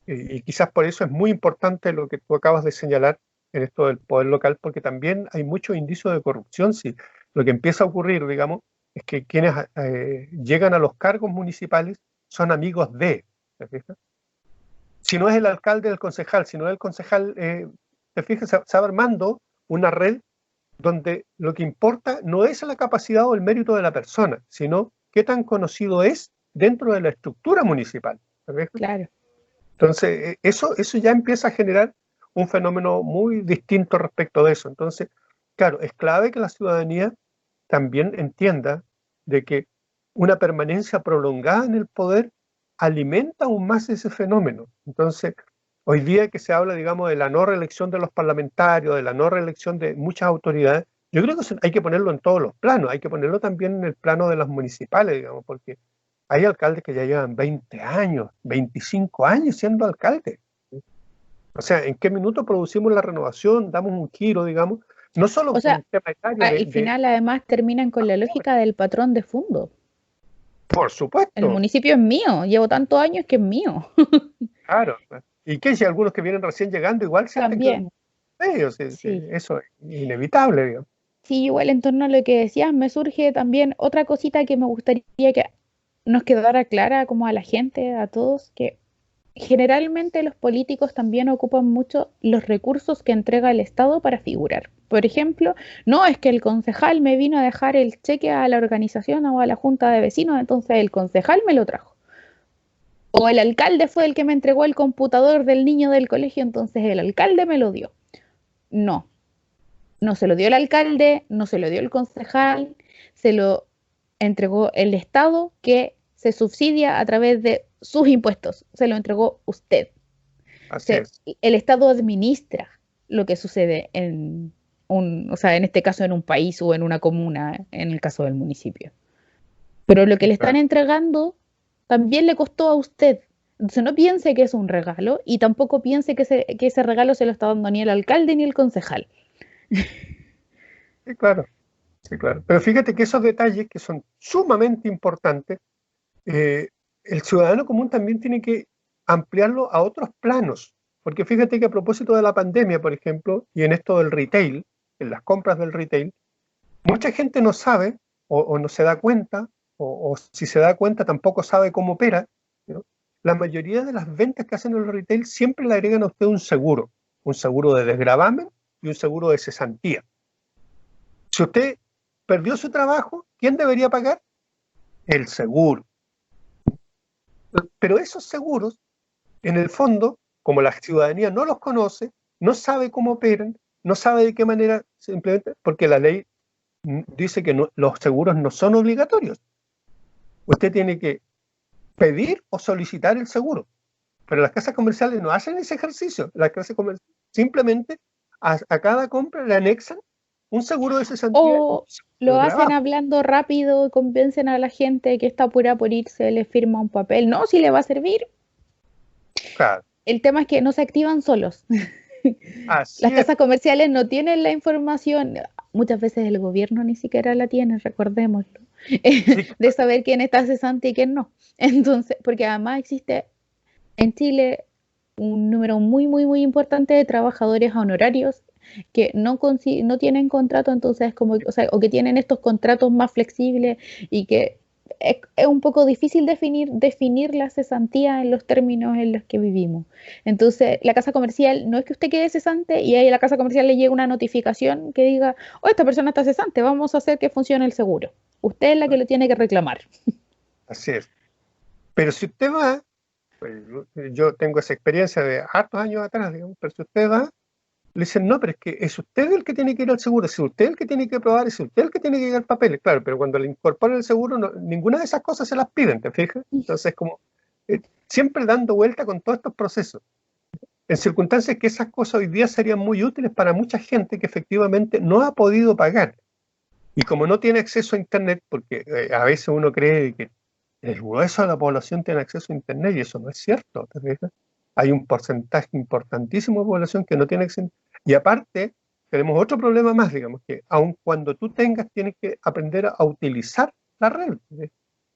y quizás por eso es muy importante lo que tú acabas de señalar en esto del poder local, porque también hay muchos indicios de corrupción. Sí. Lo que empieza a ocurrir, digamos, es que quienes llegan a los cargos municipales son amigos de, ¿te fijas? Si no es el alcalde, el concejal, si no es el concejal, te fijas, se va armando una red donde lo que importa no es la capacidad o el mérito de la persona, sino qué tan conocido es dentro de la estructura municipal. ¿Te fijas? Claro. Entonces, eso ya empieza a generar un fenómeno muy distinto respecto de eso. Entonces, claro, es clave que la ciudadanía también entienda de que una permanencia prolongada en el poder alimenta aún más ese fenómeno. Entonces, hoy día que se habla, digamos, de la no reelección de los parlamentarios, de la no reelección de muchas autoridades, yo creo que hay que ponerlo en todos los planos, hay que ponerlo también en el plano de las municipales, digamos, porque hay alcaldes que ya llevan 20 años, 25 años siendo alcaldes. O sea, ¿en qué minuto producimos la renovación? Damos un giro, digamos, no solo O por sea, un tema etario al final además terminan con la lógica del patrón de fondo. Por El supuesto, municipio es mío, llevo tantos años que es mío. claro. ¿Y qué si algunos que vienen recién llegando igual sienten que También, ellos, sí. eso es inevitable, digamos. Sí, igual en torno a lo que decías, me surge también otra cosita que me gustaría que nos quedara clara como a la gente, a todos, que generalmente los políticos también ocupan mucho los recursos que entrega el Estado para figurar. Por ejemplo, no es que el concejal me vino a dejar el cheque a la organización o a la junta de vecinos, entonces el concejal me lo trajo. O el alcalde fue el que me entregó el computador del niño del colegio, entonces el alcalde me lo dio. No, no se lo dio el alcalde, no se lo dio el concejal, se lo entregó el Estado que se subsidia a través de sus impuestos, se lo entregó usted. Así es. El Estado administra lo que sucede o sea, en este caso en un país o en una comuna, en el caso del municipio. Pero lo que le están Claro. entregando también le costó a usted. Entonces no piense que es un regalo y tampoco piense que ese regalo se lo está dando ni el alcalde ni el concejal. Sí, claro, sí, claro. Pero fíjate que esos detalles que son sumamente importantes, eh, el ciudadano común también tiene que ampliarlo a otros planos. Porque fíjate que a propósito de la pandemia, por ejemplo, y en esto del retail, en las compras del retail, mucha gente no sabe o no se da cuenta, o si se da cuenta tampoco sabe cómo opera, ¿no? La mayoría de las ventas que hacen en el retail siempre le agregan a usted un seguro de desgravamen y un seguro de cesantía. Si usted perdió su trabajo, ¿quién debería pagar? El seguro. Pero esos seguros, en el fondo, como la ciudadanía no los conoce, no sabe cómo operan, no sabe de qué manera se implementan, porque la ley dice que los seguros no son obligatorios. Usted tiene que pedir o solicitar el seguro. Pero las casas comerciales no hacen ese ejercicio. Las casas comerciales simplemente a cada compra le anexan un seguro de cesantía y un O seguro lo de hacen trabajo. hablando rápido, convencen a la gente que está apurada por irse, le firma un papel. No, si le va a servir. Claro, El tema es que no se activan solos. Las así es. casas comerciales no tienen la información, muchas veces el gobierno ni siquiera la tiene, recordémoslo, Sí, de saber quién está cesante y quién no. Entonces, porque además existe en Chile un número muy, muy, muy importante de trabajadores honorarios que no tienen contrato, entonces como, o sea, o que tienen estos contratos más flexibles y que es un poco difícil definir la cesantía en los términos en los que vivimos. Entonces, la casa comercial, no es que usted quede cesante y ahí a la casa comercial le llegue una notificación que diga, oh, esta persona está cesante, vamos a hacer que funcione el seguro. Usted es la que lo tiene que reclamar. así es. Pero si usted va, pues, yo tengo esa experiencia de hartos años atrás, digamos, pero si usted va, le dicen, no, pero es que es usted el que tiene que ir al seguro, es usted el que tiene que probar, es usted el que tiene que llegar papeles, claro, pero cuando le incorporan el seguro, ninguna de esas cosas se las piden, ¿te fijas? Entonces, como siempre dando vuelta con todos estos procesos, en circunstancias que esas cosas hoy día serían muy útiles para mucha gente que efectivamente no ha podido pagar. Y como no tiene acceso a Internet, porque a veces uno cree que el grueso de la población tiene acceso a Internet y eso no es cierto, ¿te fijas? Hay un porcentaje importantísimo de población que no tiene acceso. Y aparte, tenemos otro problema más, digamos, que aun cuando tú tengas, tienes que aprender a utilizar la red.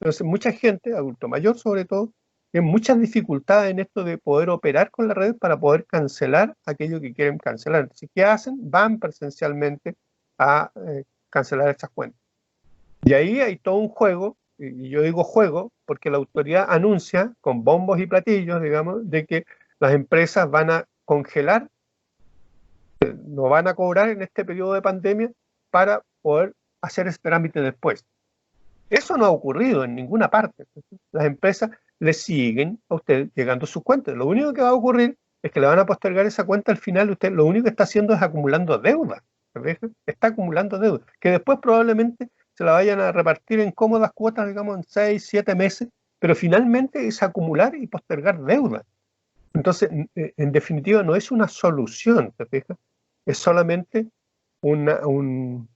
Entonces, mucha gente, adulto mayor sobre todo, tiene muchas dificultades en esto de poder operar con la red para poder cancelar aquello que quieren cancelar. Entonces, ¿qué hacen? Van presencialmente a cancelar estas cuentas. Y ahí hay todo un juego, y yo digo juego porque la autoridad anuncia con bombos y platillos, digamos, de que las empresas van a congelar, no van a cobrar en este periodo de pandemia para poder hacer ese trámite después. Eso no ha ocurrido en ninguna parte. Las empresas le siguen a usted llegando sus cuentas. Lo único que va a ocurrir es que le van a postergar esa cuenta al final. Usted lo único que está haciendo es acumulando deuda. Está acumulando deuda. Que después probablemente se la vayan a repartir en cómodas cuotas, digamos, en 6, 7 meses. Pero finalmente es acumular y postergar deuda. Entonces, en definitiva, no es una solución, ¿te fijas? Es solamente un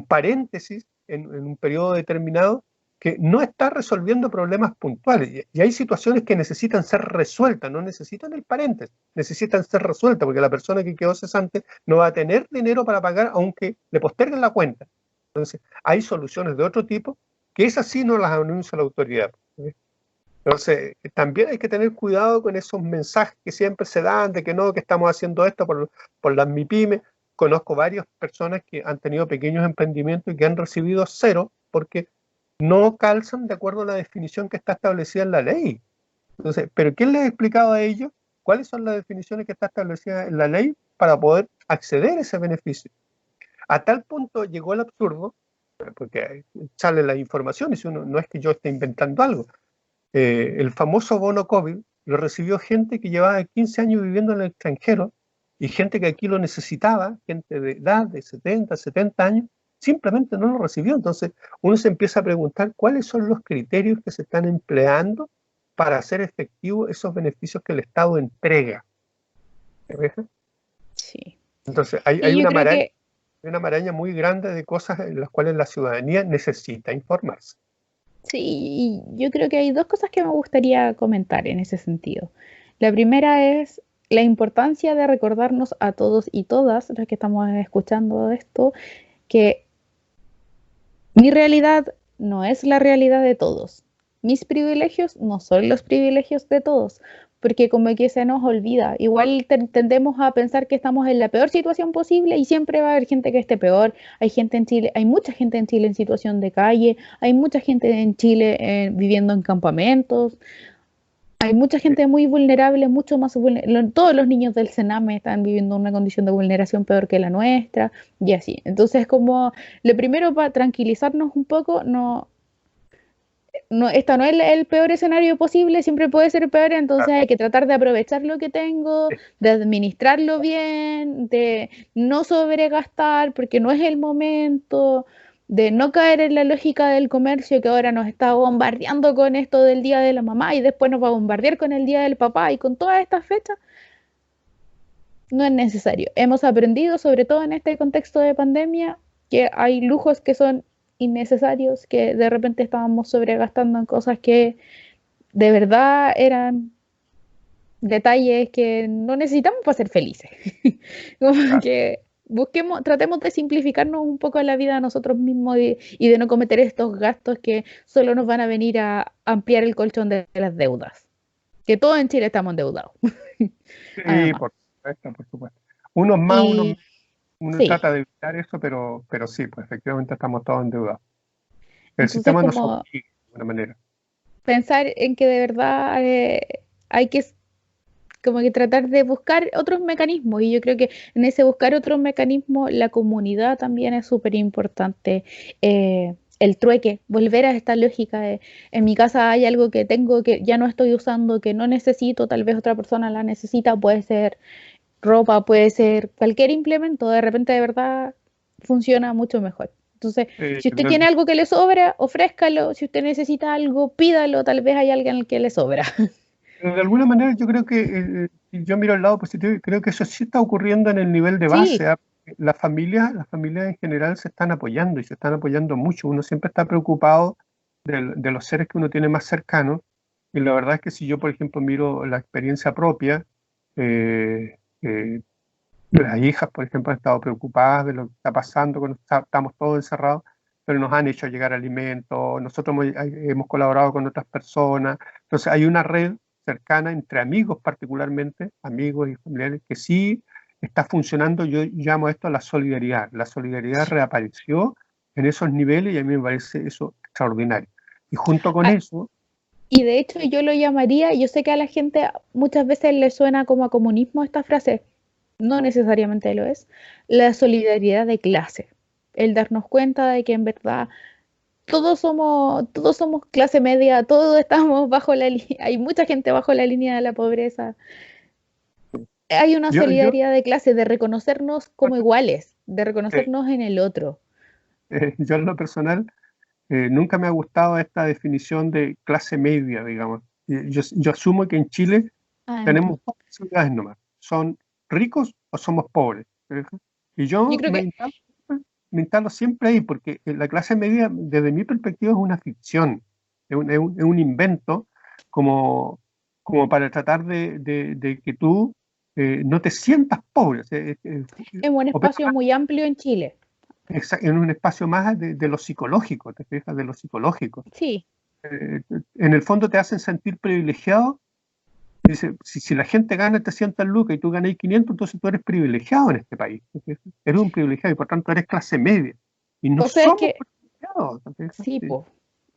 paréntesis en un periodo determinado que no está resolviendo problemas puntuales. Y hay situaciones que necesitan ser resueltas, no necesitan el paréntesis, necesitan ser resueltas, porque la persona que quedó cesante no va a tener dinero para pagar aunque le posterguen la cuenta. Entonces, hay soluciones de otro tipo que esas sí no las anuncia la autoridad. Entonces, también hay que tener cuidado con esos mensajes que siempre se dan de que no, que estamos haciendo esto por las MIPYME. Conozco varias personas que han tenido pequeños emprendimientos y que han recibido cero porque no calzan de acuerdo a la definición que está establecida en la ley. Entonces, ¿pero quién les ha explicado a ellos cuáles son las definiciones que está establecida en la ley para poder acceder a ese beneficio? A tal punto llegó el absurdo, porque sale la información, y no es que yo esté inventando algo. El famoso bono COVID lo recibió gente que llevaba 15 años viviendo en el extranjero y gente que aquí lo necesitaba, gente de edad de 70, 70 años, simplemente no lo recibió. Entonces uno se empieza a preguntar cuáles son los criterios que se están empleando para hacer efectivos esos beneficios que el Estado entrega. ¿Te ves? Sí. Entonces Y yo creo que hay una maraña muy grande de cosas en las cuales la ciudadanía necesita informarse. sí, y yo creo que hay dos cosas que me gustaría comentar en ese sentido. La primera es la importancia de recordarnos a todos y todas las que estamos escuchando esto, que mi realidad no es la realidad de todos. Mis privilegios no son los privilegios de todos, porque como que se nos olvida. Igual tendemos a pensar que estamos en la peor situación posible y siempre va a haber gente que esté peor. Hay gente en Chile, hay mucha gente en Chile en situación de calle, hay mucha gente en Chile viviendo en campamentos. Hay mucha gente muy vulnerable, mucho más vulnerable. Todos los niños del Sename están viviendo una condición de vulneración peor que la nuestra y así. Entonces, como lo primero para tranquilizarnos un poco, esta no es el peor escenario posible, siempre puede ser peor, entonces hay que tratar de aprovechar lo que tengo, de administrarlo bien, de no sobregastar porque no es el momento, de no caer en la lógica del comercio que ahora nos está bombardeando con esto del Día de la Mamá y después nos va a bombardear con el Día del Papá y con todas estas fechas. No es necesario. Hemos aprendido, sobre todo en este contexto de pandemia, que hay lujos que son innecesarios, que de repente estábamos sobregastando en cosas que de verdad eran detalles que no necesitamos para ser felices. Como Claro. que tratemos de simplificarnos un poco la vida a nosotros mismos y de no cometer estos gastos que solo nos van a venir a ampliar el colchón de las deudas. Que todos en Chile estamos endeudados. Sí, Además. por supuesto, por supuesto. Unos más, unos menos. Y Uno sí, trata de evitar eso, pero sí, pues efectivamente estamos todos endeudados. El entonces sistema nos como obliga de alguna manera. pensar en que de verdad hay que como que tratar de buscar otros mecanismos y yo creo que en ese buscar otros mecanismos la comunidad también es súper importante. El trueque, volver a esta lógica de en mi casa hay algo que tengo que ya no estoy usando, que no necesito, tal vez otra persona la necesita, puede ser ropa, puede ser cualquier implemento, de repente de verdad funciona mucho mejor. Entonces, si usted tiene algo que le sobra, ofrézcalo. Si usted necesita algo, pídalo. Tal vez hay alguien al que le sobra. de alguna manera yo creo que, yo miro el lado positivo y creo que eso sí está ocurriendo en el nivel de Sí, base. ¿Ah? Las familias en general se están apoyando y se están apoyando mucho. Uno siempre está preocupado de los seres que uno tiene más cercanos. Y la verdad es que si yo, por ejemplo, miro la experiencia propia, eh, eh, las hijas, por ejemplo, han estado preocupadas de lo que está pasando cuando estamos todos encerrados, pero nos han hecho llegar alimentos, nosotros hemos colaborado con otras personas, entonces hay una red cercana entre amigos particularmente, amigos y familiares, que sí está funcionando. Yo llamo esto la solidaridad reapareció en esos niveles y a mí me parece eso extraordinario. Y junto con ah, eso, y de hecho yo lo llamaría, yo sé que a la gente muchas veces le suena como a comunismo esta frase, no necesariamente lo es, la solidaridad de clase, el darnos cuenta de que en verdad todos somos clase media, todos estamos bajo la línea, hay mucha gente bajo la línea de la pobreza. Hay una yo solidaridad de clase, de reconocernos como bueno, iguales, de eh, reconocernos en el otro. yo en lo personal nunca me ha gustado esta definición de clase media, digamos. Yo asumo que en Chile Además, tenemos dos posibilidades nomás. ¿Son ricos o somos pobres? Y yo yo creo que me instalo siempre ahí, porque la clase media, desde mi perspectiva, es una ficción, es un invento como, como para tratar de que tú no te sientas pobre. O sea, es un espacio muy amplio en Chile. en un espacio más de lo psicológico, te fijas, de lo psicológico. Sí. En el fondo te hacen sentir privilegiado. Dice, si la gente gana 300 lucas y tú ganas 500, entonces tú eres privilegiado en este país. Eres un privilegiado y por tanto eres clase media. Y no O sea, es somos que privilegiados. sí, Sí. po.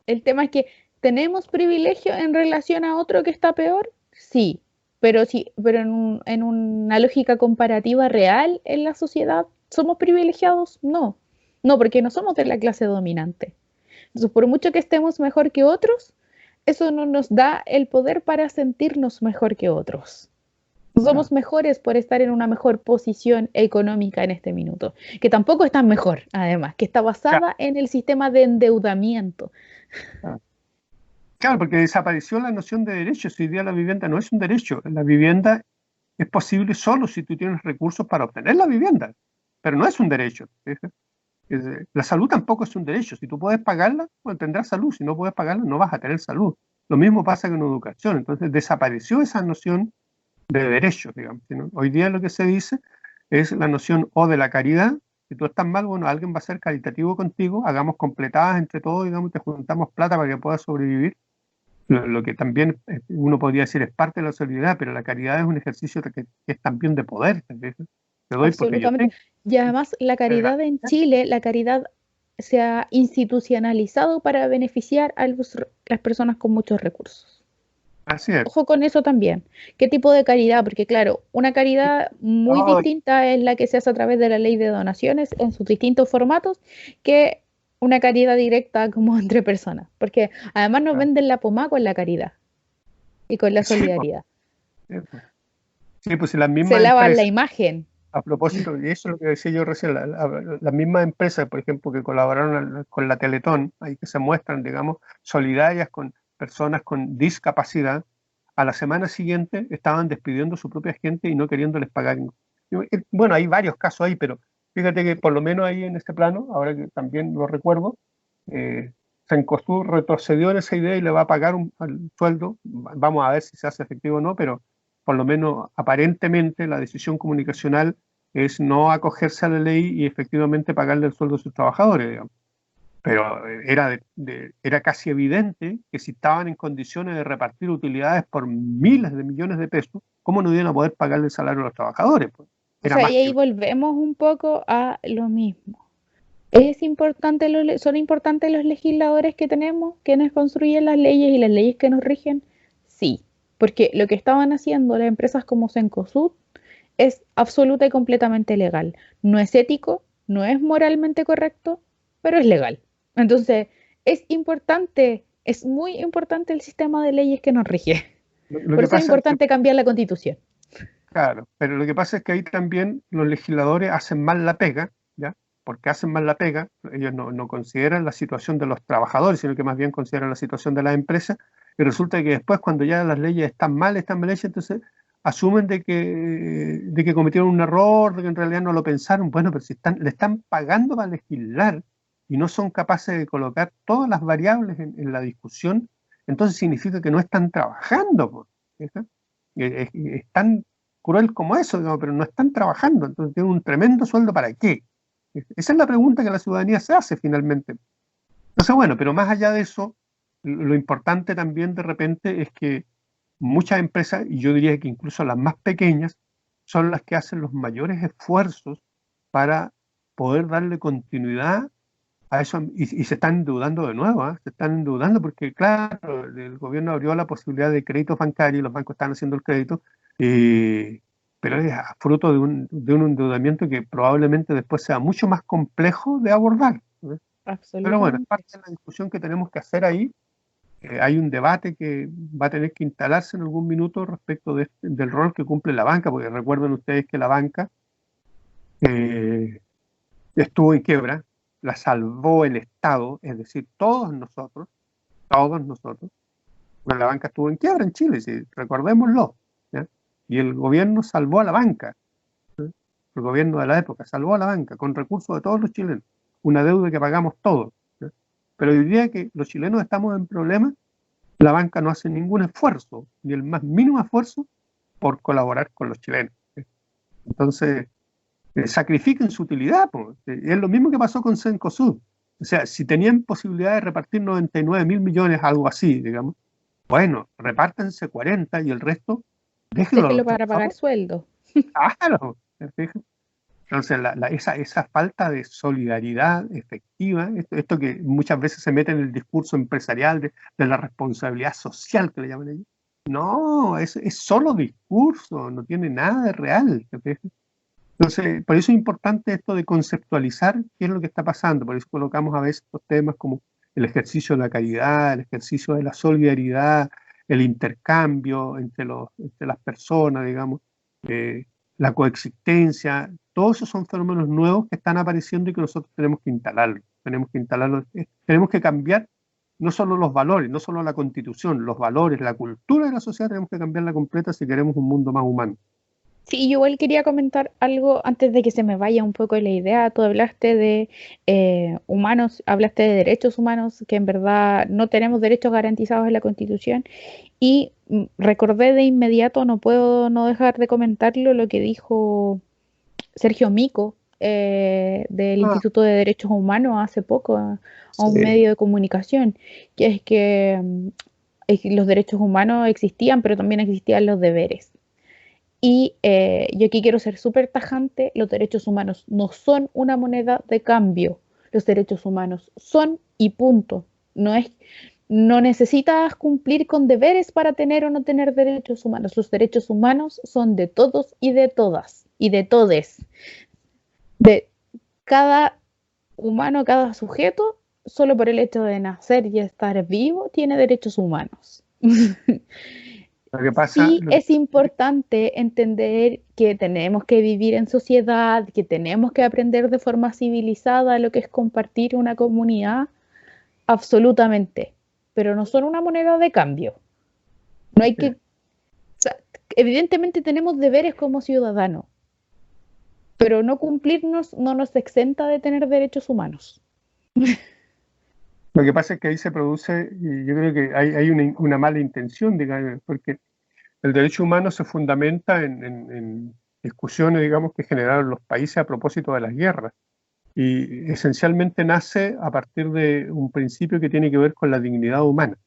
El tema es que tenemos privilegio en relación a otro que está peor, sí, pero en una lógica comparativa real en la sociedad, ¿somos privilegiados? No, no, porque no somos de la clase dominante. Entonces, por mucho que estemos mejor que otros, eso no nos da el poder para sentirnos mejor que otros. Somos mejores por estar en una mejor posición económica en este minuto, que tampoco es tan mejor, además, que está basada en el sistema de endeudamiento. Claro, porque desapareció la noción de derechos. Hoy día la vivienda no es un derecho. La vivienda es posible solo si tú tienes recursos para obtener la vivienda, pero no es un derecho. La salud tampoco es un derecho. Si tú puedes pagarla, pues tendrás salud. Si no puedes pagarla, no vas a tener salud. Lo mismo pasa con educación. Entonces desapareció esa noción de derechos, digamos, ¿no? Hoy día lo que se dice es la noción o de la caridad. Si tú estás mal, bueno, alguien va a ser caritativo contigo, hagamos completadas entre todos, digamos, te juntamos plata para que puedas sobrevivir. Lo que también uno podría decir es parte de la solidaridad, pero la caridad es un ejercicio que es también de poder. ¿Entiendes? Te doy porque yo Absolutamente. tengo. Y además la caridad en Chile, la caridad se ha institucionalizado para beneficiar a las personas con muchos recursos. Así es. Ojo con eso también. ¿Qué tipo de caridad? Porque claro, una caridad muy No, distinta es la que se hace a través de la ley de donaciones en sus distintos formatos que una caridad directa como entre personas. Porque además nos venden la pomada con la caridad y con la sí, pues, solidaridad. sí, pues si las Se mismas lavan la empresas, imagen. a propósito, y eso es lo que decía yo recién, las mismas empresas, por ejemplo, que colaboraron con la Teletón, ahí que se muestran, digamos, solidarias con personas con discapacidad, a la semana siguiente estaban despidiendo a su propia gente y no queriéndoles pagar. Bueno, hay varios casos ahí, pero fíjate que por lo menos ahí en este plano, ahora que también lo recuerdo, Cencosud retrocedió en esa idea y le va a pagar el sueldo. Vamos a ver si se hace efectivo o no, pero por lo menos aparentemente la decisión comunicacional es no acogerse a la ley y efectivamente pagarle el sueldo a sus trabajadores, digamos. Pero era casi evidente que si estaban en condiciones de repartir utilidades por miles de millones de pesos, ¿cómo no iban a poder pagarle el salario a los trabajadores? Pues O era sea, más y ahí que. volvemos un poco a lo mismo. ¿Son importantes los legisladores que tenemos, quienes construyen las leyes y las leyes que nos rigen? Sí, porque lo que estaban haciendo las empresas como Cencosud es absoluta y completamente legal. No es ético, no es moralmente correcto, pero es legal. Entonces, es importante, es muy importante el sistema de leyes que nos rige. Lo Por que eso es pasa es que, importante cambiar la constitución. claro, pero lo que pasa es que ahí también los legisladores hacen mal la pega, ¿ya? Porque hacen mal la pega, ellos no consideran la situación de los trabajadores, sino que más bien consideran la situación de las empresas, y resulta que después cuando ya las leyes están mal hechas, entonces asumen de que cometieron un error, de que en realidad no lo pensaron. Bueno, pero si le están pagando para legislar y no son capaces de colocar todas las variables en la discusión, entonces significa que no están trabajando, pues, ¿fija? Es tan cruel como eso, digamos, pero no están trabajando, entonces tienen un tremendo sueldo ¿para qué? Esa es la pregunta que la ciudadanía se hace finalmente. Entonces, bueno, pero más allá de eso, lo importante también de repente es que muchas empresas, y yo diría que incluso las más pequeñas, son las que hacen los mayores esfuerzos para poder darle continuidad a eso, y se están endeudando de nuevo, ¿eh? Se están endeudando porque, claro, el gobierno abrió la posibilidad de créditos bancarios, los bancos están haciendo el crédito, pero es fruto de un endeudamiento que probablemente después sea mucho más complejo de abordar, ¿eh? Pero bueno, es Absolutamente. parte de la discusión que tenemos que hacer ahí. Hay un debate que va a tener que instalarse en algún minuto respecto del rol que cumple la banca, porque recuerden ustedes que la banca eh, estuvo en quiebra, la salvó el Estado, es decir, todos nosotros. Bueno, la banca estuvo en quiebra en Chile, sí, recordémoslo, ¿ya? Y el gobierno salvó a la banca, ¿sí? El gobierno de la época salvó a la banca con recursos de todos los chilenos, una deuda que pagamos todos, ¿ya? Pero hoy día que los chilenos estamos en problemas, la banca no hace ningún esfuerzo, ni el más mínimo esfuerzo por colaborar con los chilenos, ¿sí? Entonces, sacrifiquen su utilidad, po. Es lo mismo que pasó con Cencosud. O sea, si tenían posibilidad de repartir 99.000 millones, algo así, digamos, bueno, repártanse 40 y el resto déjenlo a Déjenlo los para pagar trabajadores. sueldo. Claro, ¿me fijas? Entonces, esa falta de solidaridad efectiva, esto que muchas veces se mete en el discurso empresarial de la responsabilidad social, que le llaman ellos, no, es solo discurso, no tiene nada de real. ¿Me fijas? Entonces, por eso es importante esto de conceptualizar qué es lo que está pasando. Por eso colocamos a veces estos temas como el ejercicio de la caridad, el ejercicio de la solidaridad, el intercambio entre las personas, digamos, la coexistencia. Todos esos son fenómenos nuevos que están apareciendo y que nosotros tenemos que instalarlos. Tenemos que cambiar no solo los valores, no solo la constitución, los valores, la cultura de la sociedad, tenemos que cambiarla completa si queremos un mundo más humano. Sí, yo igual quería comentar algo antes de que se me vaya un poco la idea. Tú hablaste de humanos, hablaste de derechos humanos, que en verdad no tenemos derechos garantizados en la Constitución. Y recordé de inmediato, no puedo no dejar de comentarlo, lo que dijo Sergio Mico del Ah, Instituto de Derechos Humanos hace poco a un sí. medio de comunicación, que es que los derechos humanos existían, pero también existían los deberes. Y yo aquí quiero ser súper tajante, los derechos humanos no son una moneda de cambio, los derechos humanos son y punto. No necesitas cumplir con deberes para tener o no tener derechos humanos. Los derechos humanos son de todos y de todas y de todes. De cada humano, cada sujeto, solo por el hecho de nacer y estar vivo, tiene derechos humanos. Lo que pasa, Sí es importante entender que tenemos que vivir en sociedad, que tenemos que aprender de forma civilizada lo que es compartir una comunidad, absolutamente, pero no son una moneda de cambio. No hay que, o sea, evidentemente tenemos deberes como ciudadanos, pero no cumplirnos no nos exenta de tener derechos humanos. lo que pasa es que ahí se produce, y yo creo que hay una mala intención, digamos, porque el derecho humano se fundamenta en discusiones, digamos, que generaron los países a propósito de las guerras. Y esencialmente nace a partir de un principio que tiene que ver con la dignidad humana.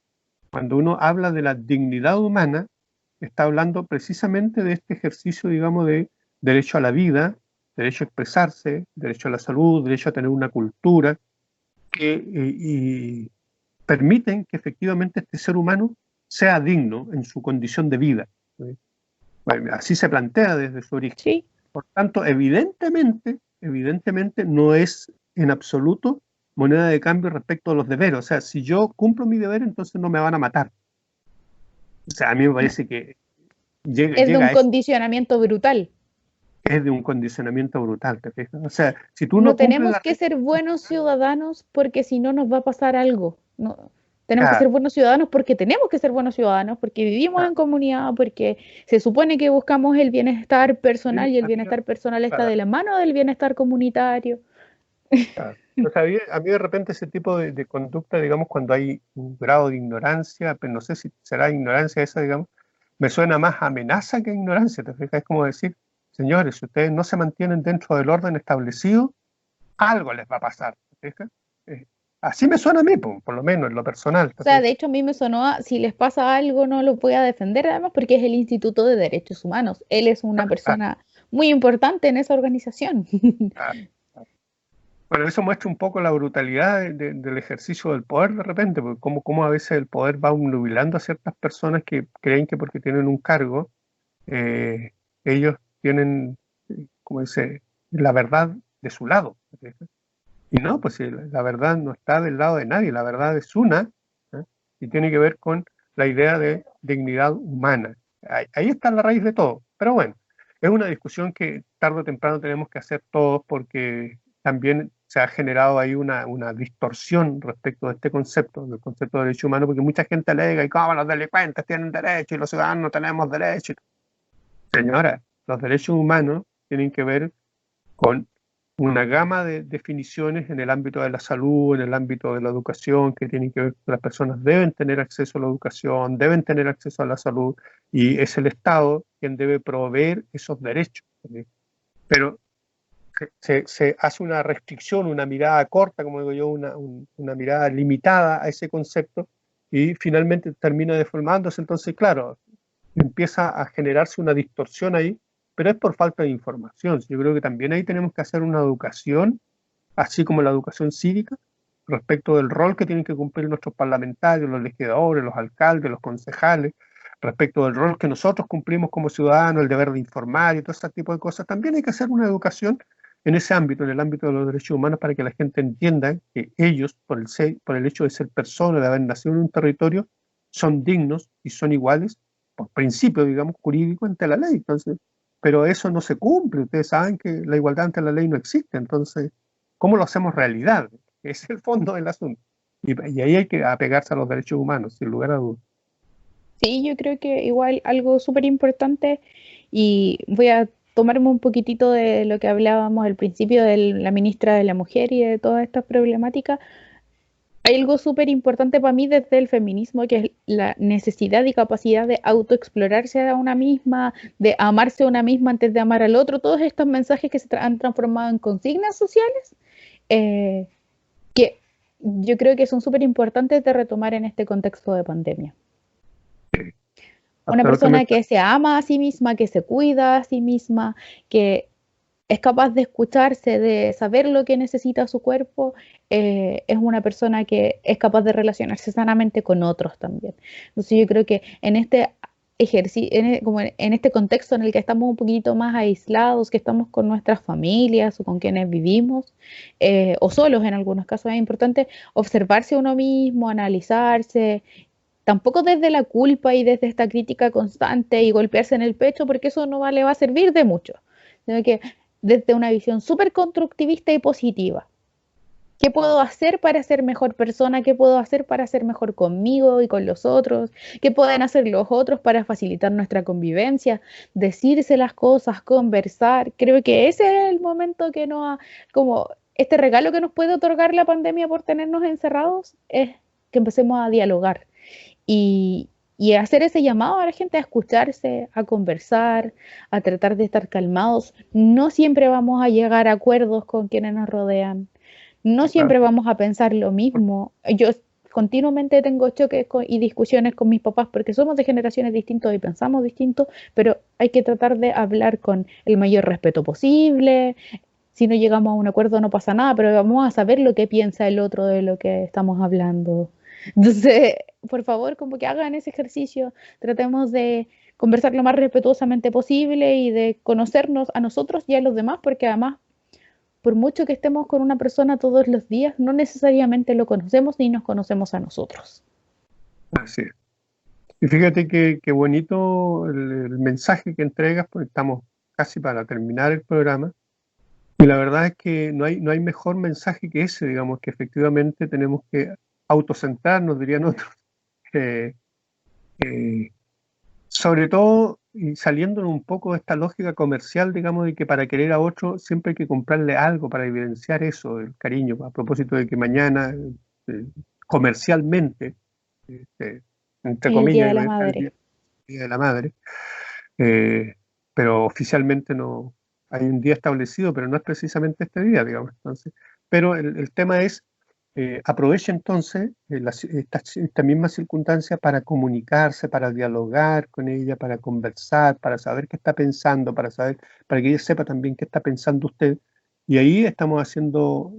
Cuando uno habla de la dignidad humana, está hablando precisamente de este ejercicio, digamos, de derecho a la vida, derecho a expresarse, derecho a la salud, derecho a tener una cultura, y permiten que efectivamente este ser humano sea digno en su condición de vida. Bueno, así se plantea desde su origen. Sí, Por tanto, evidentemente no es en absoluto moneda de cambio respecto a los deberes. O sea, si yo cumplo mi deber, entonces no me van a matar. O sea, a mí me no, parece que llega, es de llega un a eso, condicionamiento brutal. es de un condicionamiento brutal, ¿te fijas? O sea, si tú no No cumples tenemos la que regla, ser buenos ciudadanos porque si no nos va a pasar algo. No, tenemos que ser claro, buenos ciudadanos porque tenemos que ser buenos ciudadanos, porque vivimos claro, en comunidad, porque se supone que buscamos el bienestar personal sí, y el a mí, bienestar personal está claro, de la mano del bienestar comunitario. claro. O sea, a mí de repente ese tipo de conducta, digamos, cuando hay un grado de ignorancia, pero no sé si será ignorancia esa, digamos, me suena más amenaza que ignorancia, ¿te fijas? Es como decir, señores, si ustedes no se mantienen dentro del orden establecido, algo les va a pasar, ¿te fijas? Eh, Así me suena a mí, por lo menos en lo personal, O ¿te sea, de fijas? hecho a mí me sonó, si les pasa algo no lo voy a defender además porque es el Instituto de Derechos Humanos. Él es una Ah, persona muy importante en esa organización. ah, ah. Bueno, eso muestra un poco la brutalidad del ejercicio del poder de repente, porque cómo a veces el poder va nubilando a ciertas personas que creen que porque tienen un cargo, eh, ellos tienen, como dice, la verdad de su lado. Y no, pues si la verdad no está del lado de nadie, la verdad es una, ¿eh? Y tiene que ver con la idea de dignidad humana. Ahí está la raíz de todo. Pero bueno, es una discusión que tarde o temprano tenemos que hacer todos porque también se ha generado ahí una distorsión respecto de este concepto, del concepto de derecho humano, porque mucha gente alega y como los delincuentes tienen derecho y los ciudadanos no tenemos derecho. Señora, los derechos humanos tienen que ver con una gama de definiciones en el ámbito de la salud, en el ámbito de la educación, que tienen que ver con que las personas deben tener acceso a la educación, deben tener acceso a la salud, y es el Estado quien debe proveer esos derechos. Pero se hace una restricción, una mirada corta, como digo yo, una mirada limitada a ese concepto y finalmente termina deformándose. Entonces, claro, empieza a generarse una distorsión ahí, pero es por falta de información. Yo creo que también ahí tenemos que hacer una educación, así como la educación cívica, respecto del rol que tienen que cumplir nuestros parlamentarios, los legisladores, los alcaldes, los concejales, respecto del rol que nosotros cumplimos como ciudadanos, el deber de informar y todo ese tipo de cosas. También hay que hacer una educación en ese ámbito, en el ámbito de los derechos humanos, para que la gente entienda que ellos, por el hecho de ser personas, de haber nacido en un territorio, son dignos y son iguales, por principio, digamos, jurídico ante la ley. Entonces, pero eso no se cumple. Ustedes saben que la igualdad ante la ley no existe. Entonces, ¿cómo lo hacemos realidad? Ese es el fondo del asunto. Y ahí hay que apegarse a los derechos humanos, sin lugar a dudas. Sí, yo creo que igual algo súper importante y voy a tomarme un poquitito de lo que hablábamos al principio de la ministra de la Mujer y de todas estas problemáticas. Hay algo súper importante para mí desde el feminismo, que es la necesidad y capacidad de autoexplorarse a una misma, de amarse a una misma antes de amar al otro. Todos estos mensajes que han transformado en consignas sociales, eh, que yo creo que son súper importantes de retomar en este contexto de pandemia. Una persona Absolutamente. que se ama a sí misma, que se cuida a sí misma, que es capaz de escucharse, de saber lo que necesita su cuerpo, es una persona que es capaz de relacionarse sanamente con otros también. Entonces yo creo que en este ejercicio, como en este contexto en el que estamos un poquito más aislados, que estamos con nuestras familias o con quienes vivimos, o solos en algunos casos, es importante observarse a uno mismo, analizarse, tampoco desde la culpa y desde esta crítica constante y golpearse en el pecho, porque eso no le va a servir de mucho, sino que desde una visión súper constructivista y positiva. ¿Qué puedo hacer para ser mejor persona? ¿Qué puedo hacer para ser mejor conmigo y con los otros? ¿Qué pueden hacer los otros para facilitar nuestra convivencia? Decirse las cosas, conversar. Creo que ese es el momento que nos ha, como este regalo que nos puede otorgar la pandemia por tenernos encerrados, es que empecemos a dialogar y, y hacer ese llamado a la gente a escucharse, a conversar, a tratar de estar calmados. No siempre vamos a llegar a acuerdos con quienes nos rodean, no siempre vamos a pensar lo mismo. Yo continuamente tengo choques y discusiones con mis papás porque somos de generaciones distintas y pensamos distinto, pero hay que tratar de hablar con el mayor respeto posible. Si no llegamos a un acuerdo no pasa nada, pero vamos a saber lo que piensa el otro de lo que estamos hablando. Entonces, por favor, como que hagan ese ejercicio, tratemos de conversar lo más respetuosamente posible y de conocernos a nosotros y a los demás, porque además, por mucho que estemos con una persona todos los días, no necesariamente lo conocemos ni nos conocemos a nosotros. Así es. Y fíjate que bonito el mensaje que entregas, porque estamos casi para terminar el programa. Y la verdad es que no hay mejor mensaje que ese, digamos, que efectivamente tenemos que autocentrarnos, dirían otros. Eh, eh, Sobre todo, y saliéndonos un poco de esta lógica comercial, digamos, de que para querer a otro siempre hay que comprarle algo para evidenciar eso, el cariño, a propósito de que mañana, eh, comercialmente, este, entre El Día comillas, de la el Madre. Día de la Madre, eh, pero oficialmente no hay un día establecido, pero no es precisamente este día, digamos. Entonces, pero el tema es, aproveche entonces esta misma circunstancia para comunicarse, para dialogar con ella, para conversar, para saber qué está pensando, para que ella sepa también qué está pensando usted. Y ahí estamos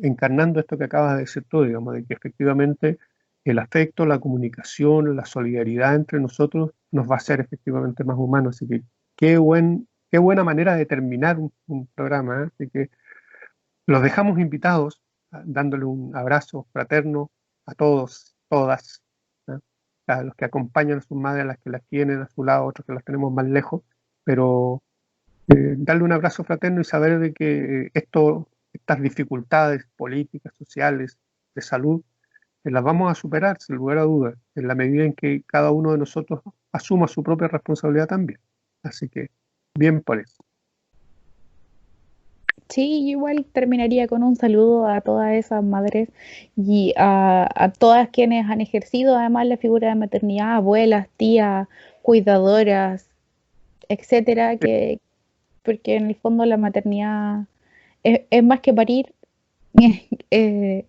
encarnando esto que acabas de decir tú, digamos, de que efectivamente el afecto, la comunicación, la solidaridad entre nosotros nos va a hacer efectivamente más humanos. Así que qué buena manera de terminar un programa, ¿eh? Así que los dejamos invitados, dándole un abrazo fraterno a todos, todas, ¿eh? A los que acompañan a sus madres, a las que las tienen a su lado, otros que las tenemos más lejos, pero darle un abrazo fraterno y saber de que estas dificultades políticas, sociales, de salud, las vamos a superar, sin lugar a dudas, en la medida en que cada uno de nosotros asuma su propia responsabilidad también. Así que, bien por eso. Sí, yo igual terminaría con un saludo a todas esas madres y a todas quienes han ejercido además la figura de maternidad, abuelas, tías, cuidadoras, etcétera, porque en el fondo la maternidad es más que parir. Eh,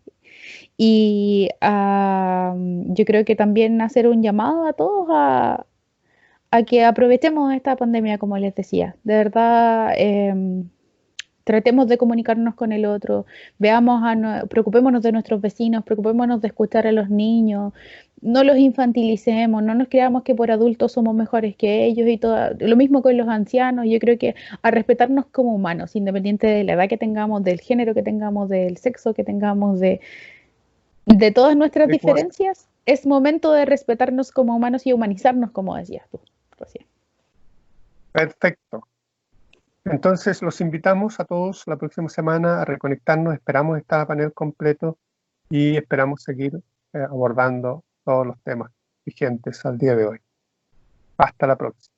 y yo creo que también hacer un llamado a todos a que aprovechemos esta pandemia, como les decía. De verdad, tratemos de comunicarnos con el otro, preocupémonos de nuestros vecinos, preocupémonos de escuchar a los niños, no los infantilicemos, no nos creamos que por adultos somos mejores que ellos y todo. Lo mismo con los ancianos, yo creo que a respetarnos como humanos, independiente de la edad que tengamos, del género que tengamos, del sexo que tengamos, de todas nuestras De acuerdo. diferencias, es momento de respetarnos como humanos y humanizarnos, como decías tú recién. Perfecto. Entonces los invitamos a todos la próxima semana a reconectarnos. Esperamos estar a panel completo y esperamos seguir abordando todos los temas vigentes al día de hoy. Hasta la próxima.